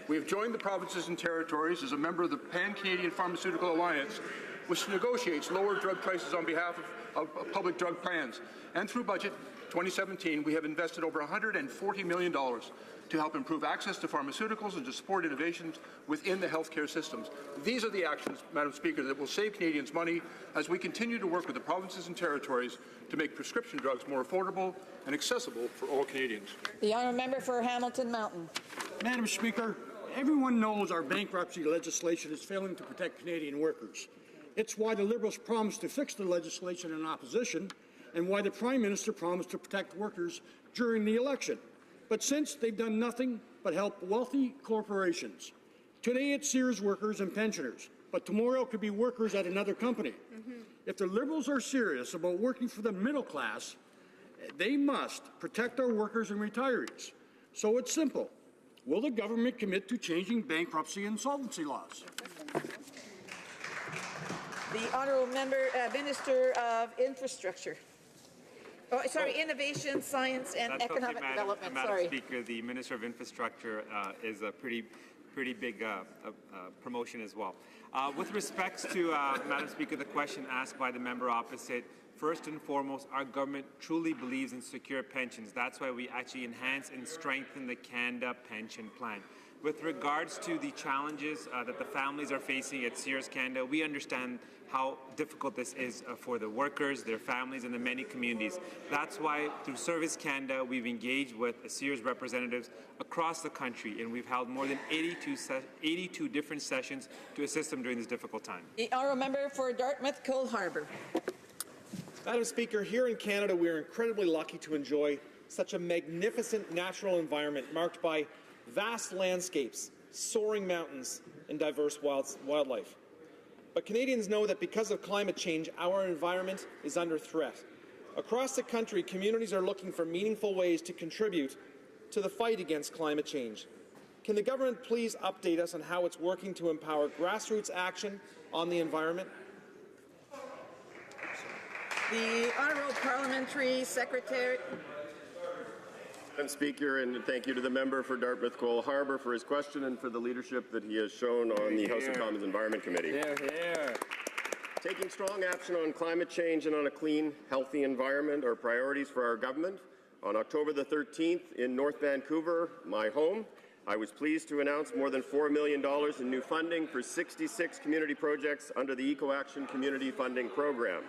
We have joined the provinces and territories as a member of the Pan-Canadian Pharmaceutical Alliance, which negotiates lower drug prices on behalf of public drug plans. And through Budget 2017, we have invested over $140 million to help improve access to pharmaceuticals and to support innovations within the healthcare systems. These are the actions, Madam Speaker, that will save Canadians money as we continue to work with the provinces and territories to make prescription drugs more affordable and accessible for all Canadians. The honourable member for Hamilton Mountain. Madam Speaker, Everyone knows our bankruptcy legislation is failing to protect Canadian workers. It's why the Liberals promised to fix the legislation in opposition and why the Prime Minister promised to protect workers during the election. But since they've done nothing but help wealthy corporations. Today it's Sears workers and pensioners, but tomorrow it could be workers at another company. If the Liberals are serious about working for the middle class, they must protect our workers and retirees. So it's simple. Will the government commit to changing bankruptcy and insolvency laws? The Honourable Minister of Infrastructure. Oh, sorry, Innovation, Science and Economic Development. Madam Speaker, the Minister of Infrastructure is a pretty big promotion as well. With respect to, Madam Speaker, the question asked by the member opposite, first and foremost, our government truly believes in secure pensions. That's why we actually enhance and strengthen the Canada Pension Plan. With regards to the challenges that the families are facing at Sears Canada, we understand how difficult this is for the workers, their families, and the many communities. That's why, through Service Canada, we've engaged with Sears representatives across the country, and we've held more than 82 different sessions to assist them during this difficult time. The Honourable Member for Dartmouth Cole Harbour. Madam Speaker, here in Canada, we are incredibly lucky to enjoy such a magnificent natural environment marked by vast landscapes, soaring mountains, and diverse wildlife. But Canadians know that because of climate change, our environment is under threat. Across the country, communities are looking for meaningful ways to contribute to the fight against climate change. Can the government please update us on how it's working to empower grassroots action on the environment? The Honourable Parliamentary Secretary. Madam Speaker, and thank you to the member for Dartmouth Cole Harbour for his question and for the leadership that he has shown on the House of Commons Environment Committee. Taking strong action on climate change and on a clean, healthy environment are priorities for our government. On October the 13th in North Vancouver, my home, I was pleased to announce more than $4 million in new funding for 66 community projects under the Eco Action Community Funding Program.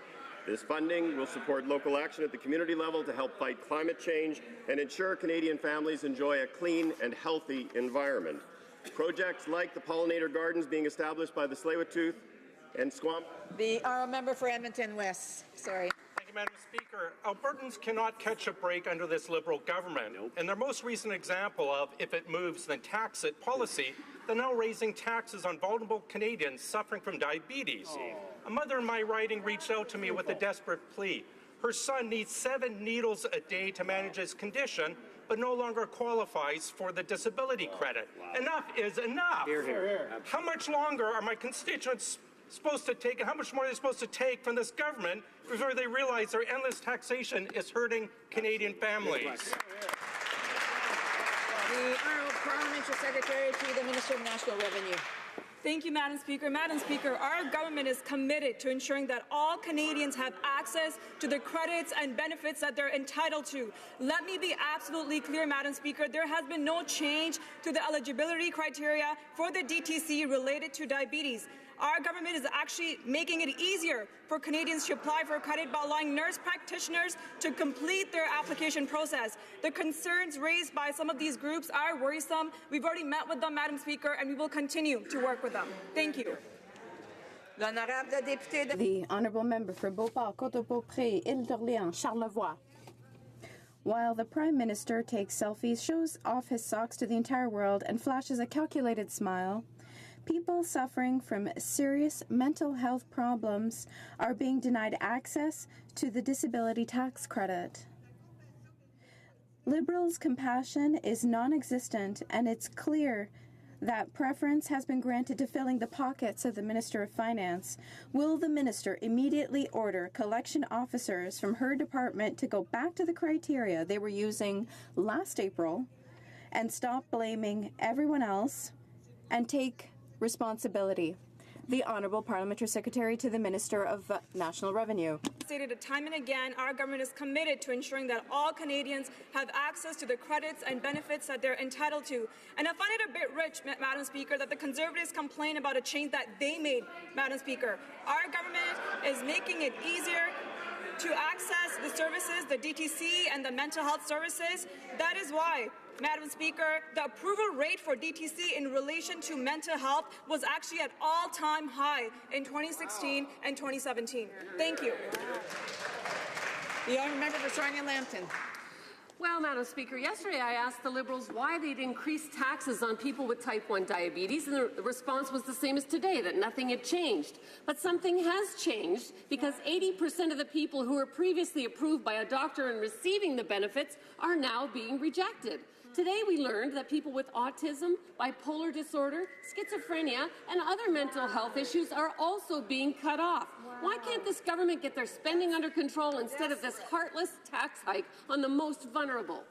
This funding will support local action at the community level to help fight climate change and ensure Canadian families enjoy a clean and healthy environment. Projects like the pollinator gardens being established by the Tsleil-Waututh and Squam. The Honourable Member for Edmonton West. Sorry. Thank you, Madam Speaker. Albertans cannot catch a break under this Liberal government. And their most recent example of if it moves, then tax it policy, they're now raising taxes on vulnerable Canadians suffering from diabetes. A mother in my riding reached out to me with a desperate plea. Her son needs 7 needles a day to manage his condition, but no longer qualifies for the disability credit. Enough is enough. Hear, hear. How much longer are my constituents supposed to take, and how much more are they supposed to take from this government before they realize their endless taxation is hurting Canadian families? The Honourable Parliamentary Secretary to the Minister of National Revenue. Thank you, Madam Speaker. Madam Speaker, our government is committed to ensuring that all Canadians have access to the credits and benefits that they're entitled to. Let me be absolutely clear, Madam Speaker. There has been no change to the eligibility criteria for the DTC related to diabetes. Our government is actually making it easier for Canadians to apply for credit by allowing nurse practitioners to complete their application process. The concerns raised by some of these groups are worrisome. We've already met with them, Madam Speaker, and we will continue to work with them. Thank you. The Honourable Member for Beauport, Côte-de-Beaupré, Île-d'Orléans, Charlevoix. While the Prime Minister takes selfies, shows off his socks to the entire world, and flashes a calculated smile, people suffering from serious mental health problems are being denied access to the disability tax credit. Liberals' compassion is non-existent, and it's clear that preference has been granted to filling the pockets of the Minister of Finance. Will the Minister immediately order collection officers from her department to go back to the criteria they were using last April and stop blaming everyone else and take responsibility? The Honourable Parliamentary Secretary to the Minister of National Revenue. Stated time and again, our government is committed to ensuring that all Canadians have access to the credits and benefits that they're entitled to. And I find it a bit rich, Madam Speaker, that the Conservatives complain about a change that they made, Madam Speaker. Our government is making it easier to access the services, the DTC and the mental health services. That is why Madam Speaker, the approval rate for DTC in relation to mental health was actually at all-time high in 2016 and 2017. Thank you. The honourable member for Sarnia-Lambton. Well, Madam Speaker, yesterday I asked the Liberals why they'd increase taxes on people with type 1 diabetes, and the response was the same as today, that nothing had changed. But something has changed, because 80% of the people who were previously approved by a doctor and receiving the benefits are now being rejected. Today we learned that people with autism, bipolar disorder, schizophrenia, and other mental health issues are also being cut off. Why can't this government get their spending under control instead of this heartless tax hike on the most vulnerable?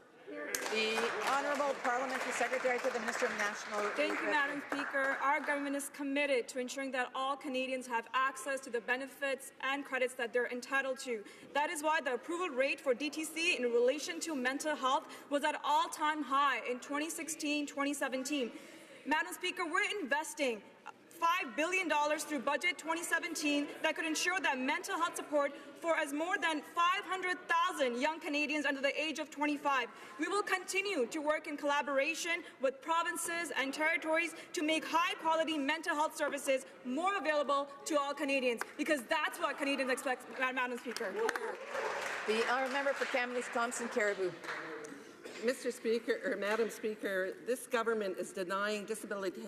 The Honourable Parliamentary Secretary to the Minister of National Thank you, Madam Speaker. Our government is committed to ensuring that all Canadians have access to the benefits and credits that they're entitled to. That is why the approval rate for DTC in relation to mental health was at all-time high in 2016-2017. Madam Speaker, we're investing $5 billion through Budget 2017 that could ensure that mental health support for as more than 500,000 young Canadians under the age of 25. We will continue to work in collaboration with provinces and territories to make high-quality mental health services more available to all Canadians, because that's what Canadians expect, Madam Speaker. The honourable member for Kamloops Thompson Caribou. Mr. Speaker, or Madam Speaker, this government is denying disability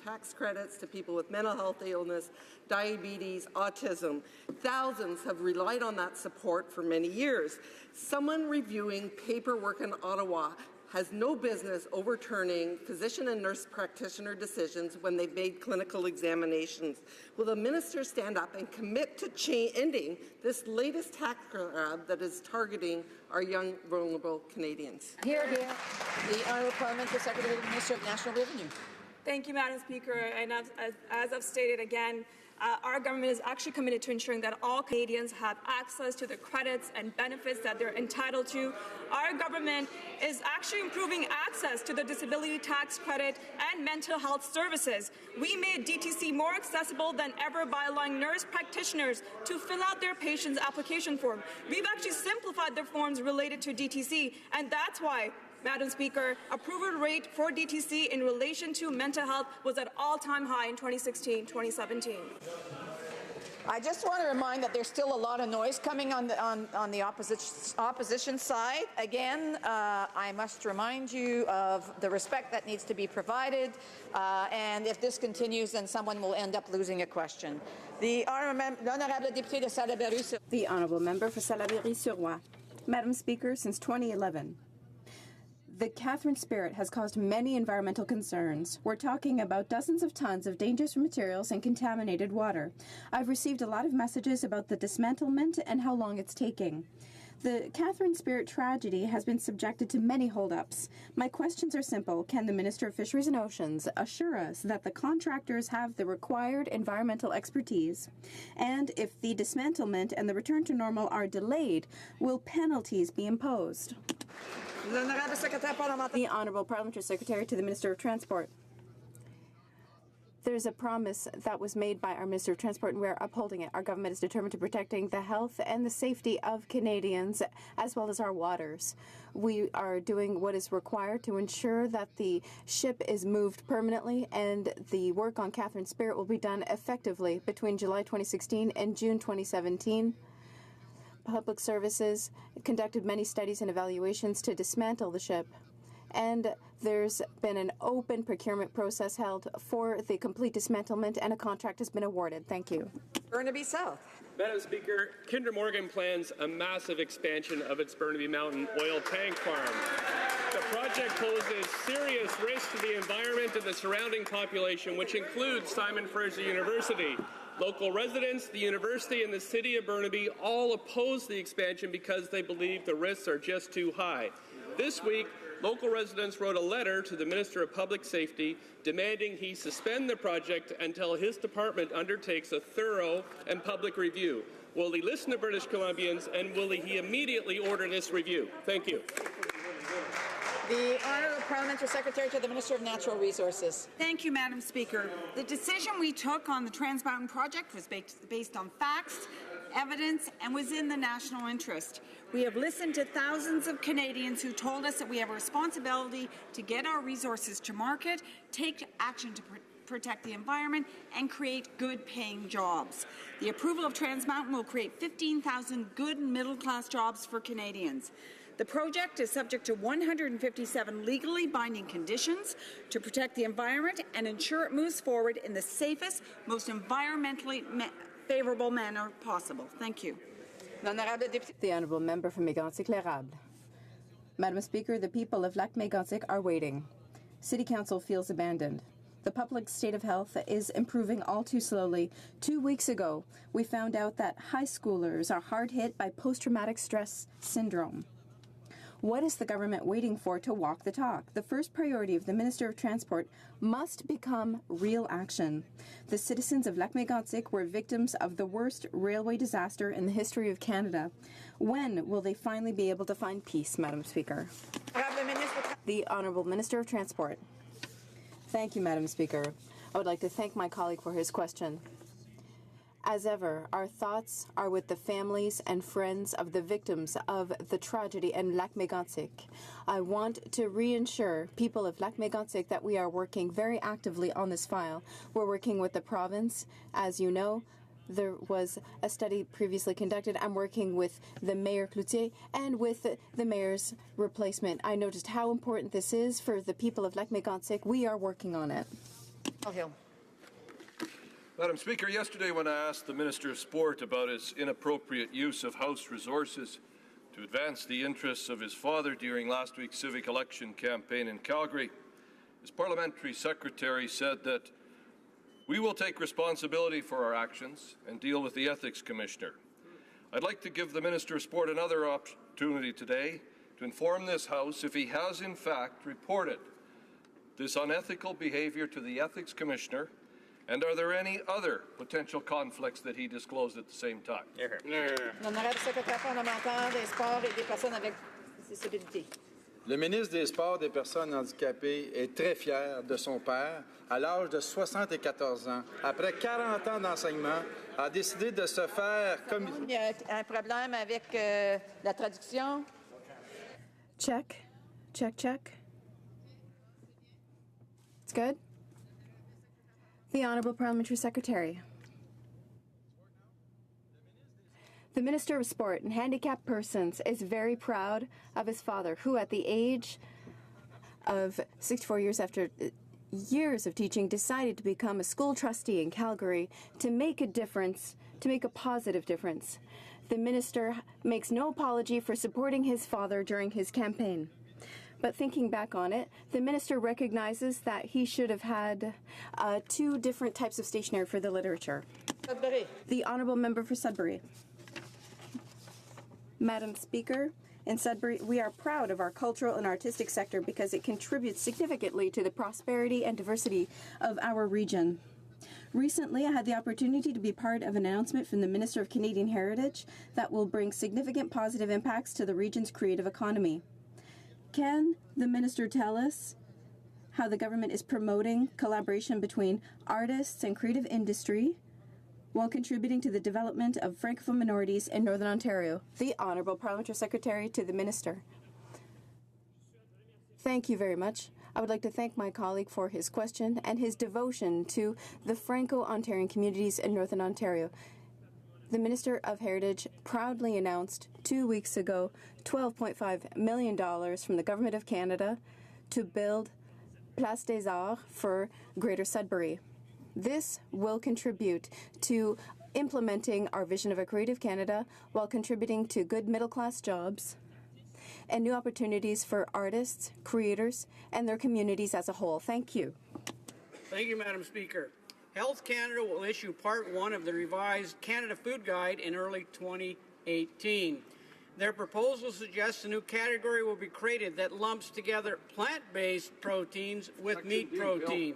tax credits to people with mental health illness, diabetes, autism. Thousands have relied on that support for many years. Someone reviewing paperwork in Ottawa has no business overturning physician and nurse practitioner decisions when they've made clinical examinations. Will the minister stand up and commit to ending this latest tax grab that is targeting our young, vulnerable Canadians? Here. The Honourable Parliamentary Secretary to the Minister of National Revenue. Thank you, Madam Speaker. And as I've stated again, our government is actually committed to ensuring that all Canadians have access to the credits and benefits that they're entitled to. Our government is actually improving access to the disability tax credit and mental health services. We made DTC more accessible than ever by allowing nurse practitioners to fill out their patient's application form. We've actually simplified the forms related to DTC, and that's why, Madam Speaker, approval rate for DTC in relation to mental health was at all-time high in 2016-2017. I just want to remind that there's still a lot of noise coming on the opposition side. Again, I must remind you of the respect that needs to be provided, and if this continues, then someone will end up losing a question. The Honourable Député de Salaberry. The Honourable Member for Salaberry-sur-Roi. Madam Speaker, since 2011, the Catherine Spirit has caused many environmental concerns. We're talking about dozens of tons of dangerous materials and contaminated water. I've received a lot of messages about the dismantlement and how long it's taking. The Catherine Spirit tragedy has been subjected to many holdups. My questions are simple. Can the Minister of Fisheries and Oceans assure us that the contractors have the required environmental expertise? And if the dismantlement and the return to normal are delayed, will penalties be imposed? The Honourable Parliamentary Secretary to the Minister of Transport. There's a promise that was made by our Minister of Transport, and we're upholding it. Our government is determined to protecting the health and the safety of Canadians, as well as our waters. We are doing what is required to ensure that the ship is moved permanently, and the work on Catherine Spirit will be done effectively between July 2016 and June 2017. Public Services conducted many studies and evaluations to dismantle the ship, and there's been an open procurement process held for the complete dismantlement, and a contract has been awarded. Thank you. Burnaby South. Madam Speaker, Kinder Morgan plans a massive expansion of its Burnaby Mountain oil tank farm. The project poses serious risk to the environment and the surrounding population, which includes Simon Fraser University. Local residents, the university, and the city of Burnaby all oppose the expansion because they believe the risks are just too high. This week, local residents wrote a letter to the Minister of Public Safety demanding he suspend the project until his department undertakes a thorough and public review. Will he listen to British Columbians, and will he immediately order this review? Thank you. The Honourable Parliamentary Secretary to the Minister of Natural Resources. Thank you, Madam Speaker. The decision we took on the Trans Mountain project was based on facts evidence and was in the national interest. We have listened to thousands of Canadians who told us that we have a responsibility to get our resources to market, take action to protect the environment, and create good-paying jobs. The approval of Trans Mountain will create 15,000 good middle-class jobs for Canadians. The project is subject to 157 legally binding conditions to protect the environment and ensure it moves forward in the safest, most environmentally favourable manner possible. Thank you. The Honourable Member for Mégantic-L'Érable. Madam Speaker, the people of Lac-Mégantic are waiting. City Council feels abandoned. The public state of health is improving all too slowly. 2 weeks ago, we found out that high schoolers are hard hit by post-traumatic stress syndrome. What is the government waiting for to walk the talk? The first priority of the Minister of Transport must become real action. The citizens of Lac-Mégantic were victims of the worst railway disaster in the history of Canada. When will they finally be able to find peace, Madam Speaker? The Honourable Minister of Transport. Thank you, Madam Speaker. I would like to thank my colleague for his question. As ever, our thoughts are with the families and friends of the victims of the tragedy in Lac-Mégantic. I want to reassure people of Lac-Mégantic that we are working very actively on this file. We're working with the province. As you know, there was a study previously conducted. I'm working with the Mayor Cloutier and with the Mayor's replacement. I noticed how important this is for the people of Lac-Mégantic. We are working on it. Madam Speaker, yesterday when I asked the Minister of Sport about his inappropriate use of House resources to advance the interests of his father during last week's civic election campaign in Calgary, his parliamentary secretary said that we will take responsibility for our actions and deal with the Ethics Commissioner. I'd like to give the Minister of Sport another opportunity today to inform this House if he has in fact reported this unethical behaviour to the Ethics Commissioner, and are there any other potential conflicts that he disclosed at the same time? L'honorable secrétaire parlementaire des Sports et des Personnes avec disabilité. Le ministre des Sports des Personnes handicapées est très fier de son père. À l'âge de 74 ans, après 40 ans d'enseignement, a décidé de se faire comme... Il y a un problème avec la traduction. Check. Check, check. It's good. The Honourable Parliamentary Secretary. The Minister of Sport and Handicapped Persons is very proud of his father, who at the age of 64 years after years of teaching decided to become a school trustee in Calgary to make a difference, to make a positive difference. The Minister makes no apology for supporting his father during his campaign. But thinking back on it, the Minister recognizes that he should have had 2 different types of stationery for the literature. Sudbury. The Honourable Member for Sudbury. Madam Speaker, in Sudbury, we are proud of our cultural and artistic sector because it contributes significantly to the prosperity and diversity of our region. Recently, I had the opportunity to be part of an announcement from the Minister of Canadian Heritage that will bring significant positive impacts to the region's creative economy. Can the Minister tell us how the government is promoting collaboration between artists and creative industry while contributing to the development of Francophone minorities in Northern Ontario? The Honourable Parliamentary Secretary to the Minister. Thank you very much. I would like to thank my colleague for his question and his devotion to the Franco-Ontarian communities in Northern Ontario. The Minister of Heritage proudly announced 2 weeks ago $12.5 million from the Government of Canada to build Place des Arts for Greater Sudbury. This will contribute to implementing our vision of a creative Canada while contributing to good middle-class jobs and new opportunities for artists, creators, and their communities as a whole. Thank you. Thank you, Madam Speaker. Health Canada will issue Part 1 of the revised Canada Food Guide in early 2018. Their proposal suggests a new category will be created that lumps together plant-based proteins with meat protein.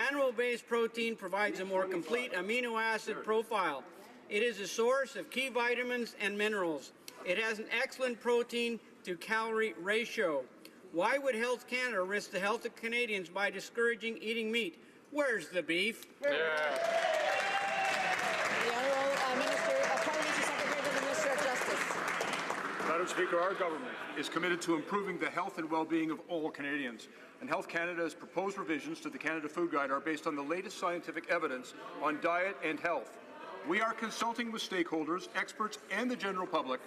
Animal-based protein provides a more complete amino acid profile. It is a source of key vitamins and minerals. It has an excellent protein to calorie ratio. Why would Health Canada risk the health of Canadians by discouraging eating meat? Where's the beef? The Honourable Minister of Parliamentary Madam Speaker, our government is committed to improving the health and well-being of all Canadians. And Health Canada's proposed revisions to the Canada Food Guide are based on the latest scientific evidence on diet and health. We are consulting with stakeholders, experts, and the general public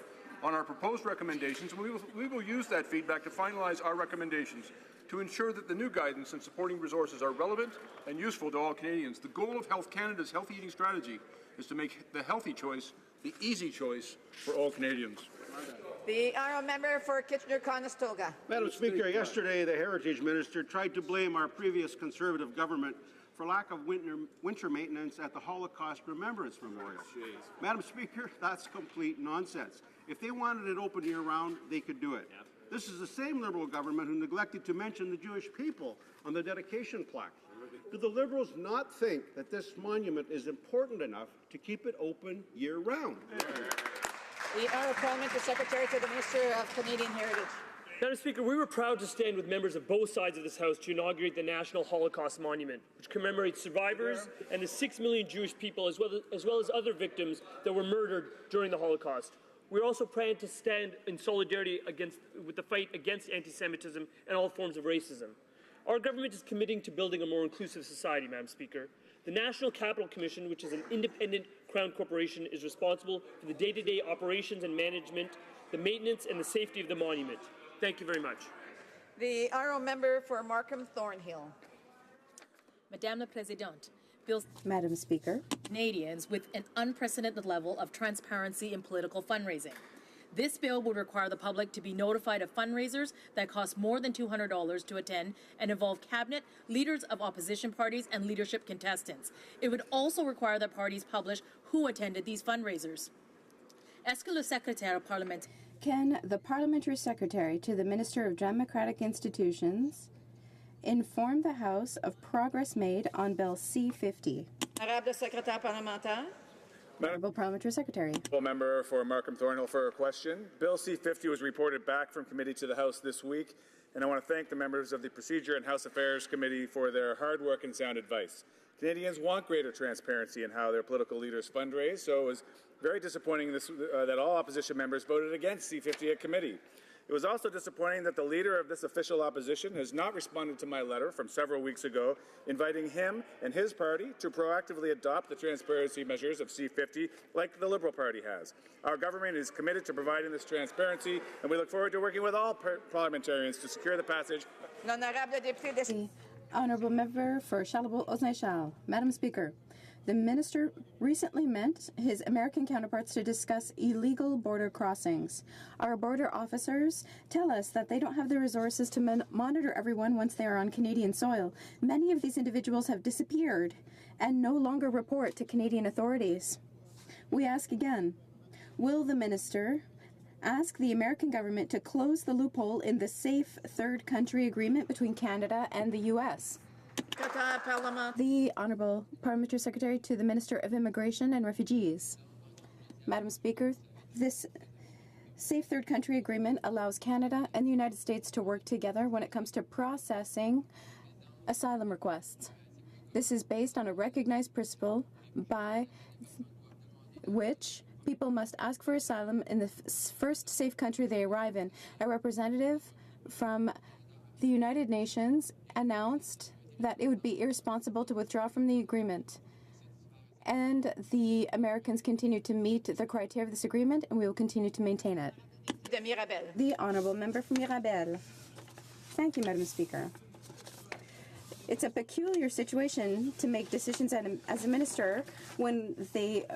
on our proposed recommendations. We will use that feedback to finalize our recommendations to ensure that the new guidance and supporting resources are relevant and useful to all Canadians. The goal of Health Canada's healthy eating strategy is to make the healthy choice the easy choice for all Canadians. The honourable member for Kitchener-Conestoga. Madam Speaker, yesterday the Heritage Minister tried to blame our previous Conservative government for lack of winter maintenance at the Holocaust Remembrance Memorial. Madam Speaker, that's complete nonsense. If they wanted it open year-round, they could do it. This is the same Liberal government who neglected to mention the Jewish people on the dedication plaque. Do the Liberals not think that this monument is important enough to keep it open year-round? The Honourable Parliamentary Secretary to the Minister of Canadian Heritage. Madam Speaker, we were proud to stand with members of both sides of this House to inaugurate the National Holocaust Monument, which commemorates survivors and the 6 million Jewish people, as well as other victims that were murdered during the Holocaust. We're also proud to stand in solidarity with the fight against anti-Semitism and all forms of racism. Our government is committing to building a more inclusive society, Madam Speaker. The National Capital Commission, which is an independent Crown corporation, is responsible for the day-to-day operations and management, the maintenance and the safety of the monument. Thank you very much. The honourable member for Markham Thornhill. Madame la Présidente, Madam Speaker, Canadians with an unprecedented level of transparency in political fundraising. This bill would require the public to be notified of fundraisers that cost more than $200 to attend and involve cabinet, leaders of opposition parties, and leadership contestants. It would also require that parties publish who attended these fundraisers. Est-ce que le secrétaire parlementaire can the Parliamentary Secretary to the Minister of Democratic Institutions inform the House of progress made on Bill C-50? Honorable Secrétaire parlementaire. Honorable Parliamentary Secretary. Member for Markham Thornhill for a question. Bill C-50 was reported back from committee to the House this week, and I want to thank the members of the Procedure and House Affairs Committee for their hard work and sound advice. Canadians want greater transparency in how their political leaders fundraise, so it was very disappointing that all opposition members voted against C-50 at committee. It was also disappointing that the leader of this official opposition has not responded to my letter from several weeks ago, inviting him and his party to proactively adopt the transparency measures of C-50 like the Liberal Party has. Our government is committed to providing this transparency, and we look forward to working with all parliamentarians to secure the passage. Honourable Member for Charlebourg-Osnay-Charles. Madam Speaker, the Minister recently met his American counterparts to discuss illegal border crossings. Our border officers tell us that they don't have the resources to monitor everyone once they are on Canadian soil. Many of these individuals have disappeared and no longer report to Canadian authorities. We ask again, will the Minister ask the American government to close the loophole in the Safe Third Country Agreement between Canada and the U.S.? The Honourable Parliamentary Secretary to the Minister of Immigration and Refugees. Madam Speaker, this Safe Third Country Agreement allows Canada and the United States to work together when it comes to processing asylum requests. This is based on a recognized principle by which people must ask for asylum in the first safe country they arrive in. A representative from the United Nations announced that it would be irresponsible to withdraw from the agreement. And the Americans continue to meet the criteria of this agreement, and we will continue to maintain it. De Mirabel. The Honourable Member from Mirabel. Thank you, Madam Speaker. It's a peculiar situation to make decisions as a minister when they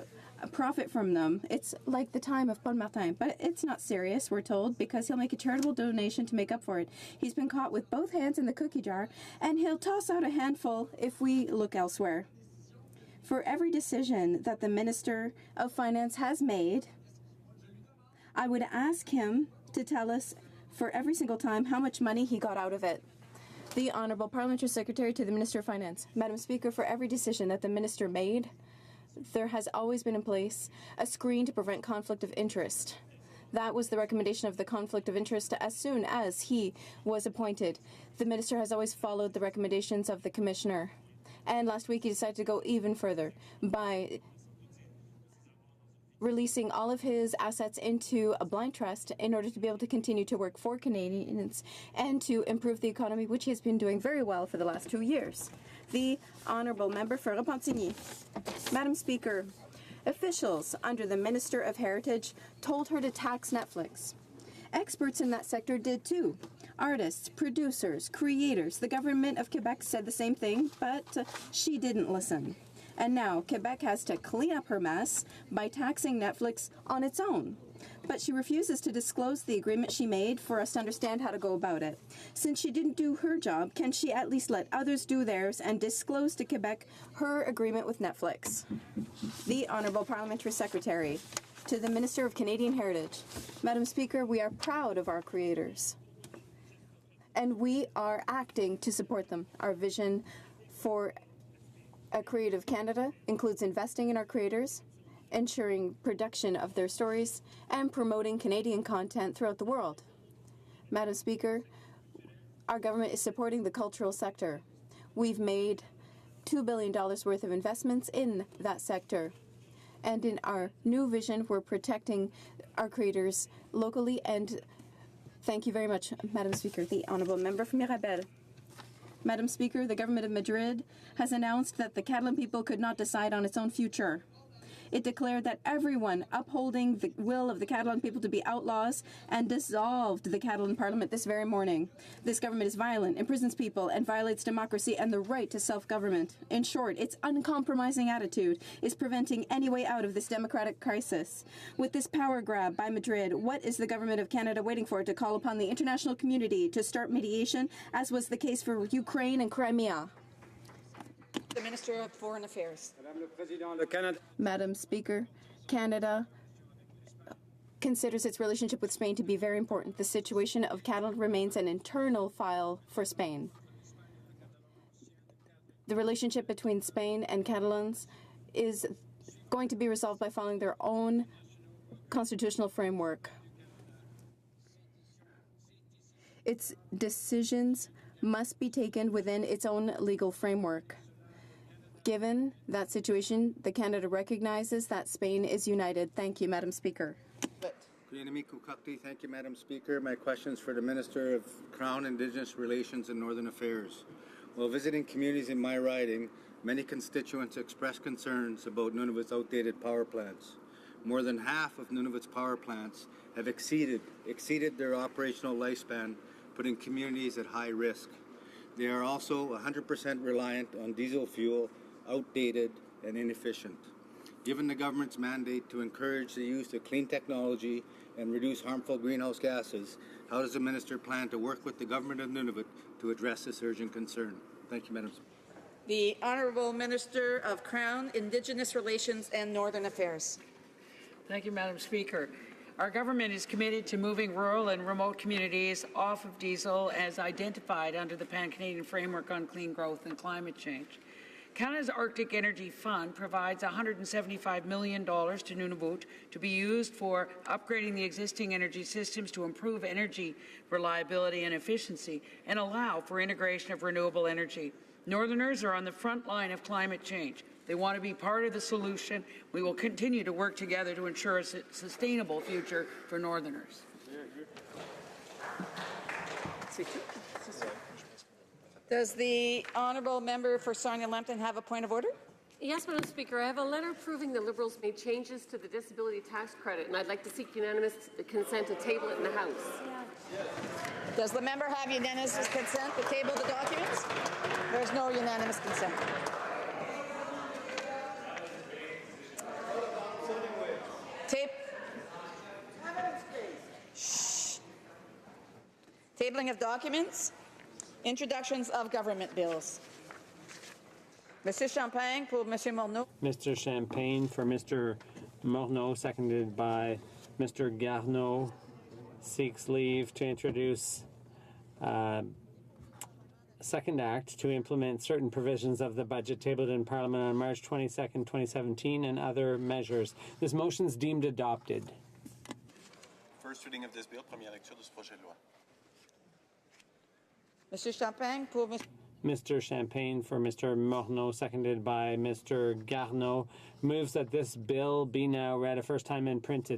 profit from them. It's like the time of Paul Martin, but it's not serious, we're told, because he'll make a charitable donation to make up for it. He's been caught with both hands in the cookie jar, and he'll toss out a handful if we look elsewhere. For every decision that the Minister of Finance has made, I would ask him to tell us for every single time how much money he got out of it. The Honourable Parliamentary Secretary to the Minister of Finance. Madam Speaker, for every decision that the Minister made, there has always been in place a screen to prevent conflict of interest. That was the recommendation of the conflict of interest as soon as he was appointed. The Minister has always followed the recommendations of the Commissioner. And last week he decided to go even further by releasing all of his assets into a blind trust in order to be able to continue to work for Canadians and to improve the economy, which he has been doing very well for the last 2 years. The Honourable Member for Repentigny. Madam Speaker, officials under the Minister of Heritage told her to tax Netflix. Experts in that sector did too. Artists, producers, creators. The government of Quebec said the same thing, but she didn't listen. And now Quebec has to clean up her mess by taxing Netflix on its own. But she refuses to disclose the agreement she made for us to understand how to go about it. Since she didn't do her job, can she at least let others do theirs and disclose to Quebec her agreement with Netflix? The Honourable Parliamentary Secretary. To the Minister of Canadian Heritage. Madam Speaker, we are proud of our creators. And we are acting to support them. Our vision for a creative Canada includes investing in our creators, ensuring production of their stories, and promoting Canadian content throughout the world. Madam Speaker, our government is supporting the cultural sector. We've made $2 billion worth of investments in that sector. And in our new vision, we're protecting our creators locally. And thank you very much, Madam Speaker. The Honourable Member from Mirabel. Madam Speaker, the government of Madrid has announced that the Catalan people could not decide on its own future. It declared that everyone upholding the will of the Catalan people to be outlaws and dissolved the Catalan parliament this very morning. This government is violent, imprisons people, and violates democracy and the right to self-government. In short, its uncompromising attitude is preventing any way out of this democratic crisis. With this power grab by Madrid, what is the government of Canada waiting for to call upon the international community to start mediation, as was the case for Ukraine and Crimea? The Minister of Foreign Affairs. Madam Speaker, Canada considers its relationship with Spain to be very important. The situation of Catalan remains an internal file for Spain. The relationship between Spain and Catalans is going to be resolved by following their own constitutional framework. Its decisions must be taken within its own legal framework. Given that situation, Canada recognizes that Spain is united. Thank you, Madam Speaker. Thank you, Madam Speaker. My question is for the Minister of Crown, Indigenous Relations and Northern Affairs. While visiting communities in my riding, many constituents expressed concerns about Nunavut's outdated power plants. More than half of Nunavut's power plants have exceeded their operational lifespan, putting communities at high risk. They are also 100% reliant on diesel fuel, outdated and inefficient. Given the government's mandate to encourage the use of clean technology and reduce harmful greenhouse gases, how does the Minister plan to work with the Government of Nunavut to address this urgent concern? Thank you, Madam Speaker. The Honourable Minister of Crown, Indigenous Relations and Northern Affairs. Thank you, Madam Speaker. Our government is committed to moving rural and remote communities off of diesel as identified under the Pan-Canadian Framework on Clean Growth and Climate Change. Canada's Arctic Energy Fund provides $175 million to Nunavut to be used for upgrading the existing energy systems to improve energy reliability and efficiency and allow for integration of renewable energy. Northerners are on the front line of climate change. They want to be part of the solution. We will continue to work together to ensure a sustainable future for Northerners. Does the Honourable Member for Sarnia-Lambton have a point of order? Yes, Madam Speaker. I have a letter proving the Liberals made changes to the disability tax credit, and I'd like to seek unanimous consent to table it in the House. Does the member have unanimous consent to table the documents? There's no unanimous consent. Tabling of documents. Introductions of government bills. Monsieur Champagne pour Monsieur Morneau. Mr. Champagne for Mr. Morneau, seconded by Mr. Garneau, seeks leave to introduce Second Act to implement certain provisions of the budget tabled in Parliament on March 22nd, 2017, and other measures. This motion is deemed adopted. First reading of this bill, première lecture de ce projet de loi. Monsieur Champagne pour Mr. Champagne for Mr. Morneau, seconded by Mr. Garneau, moves that this bill be now read a first time and printed.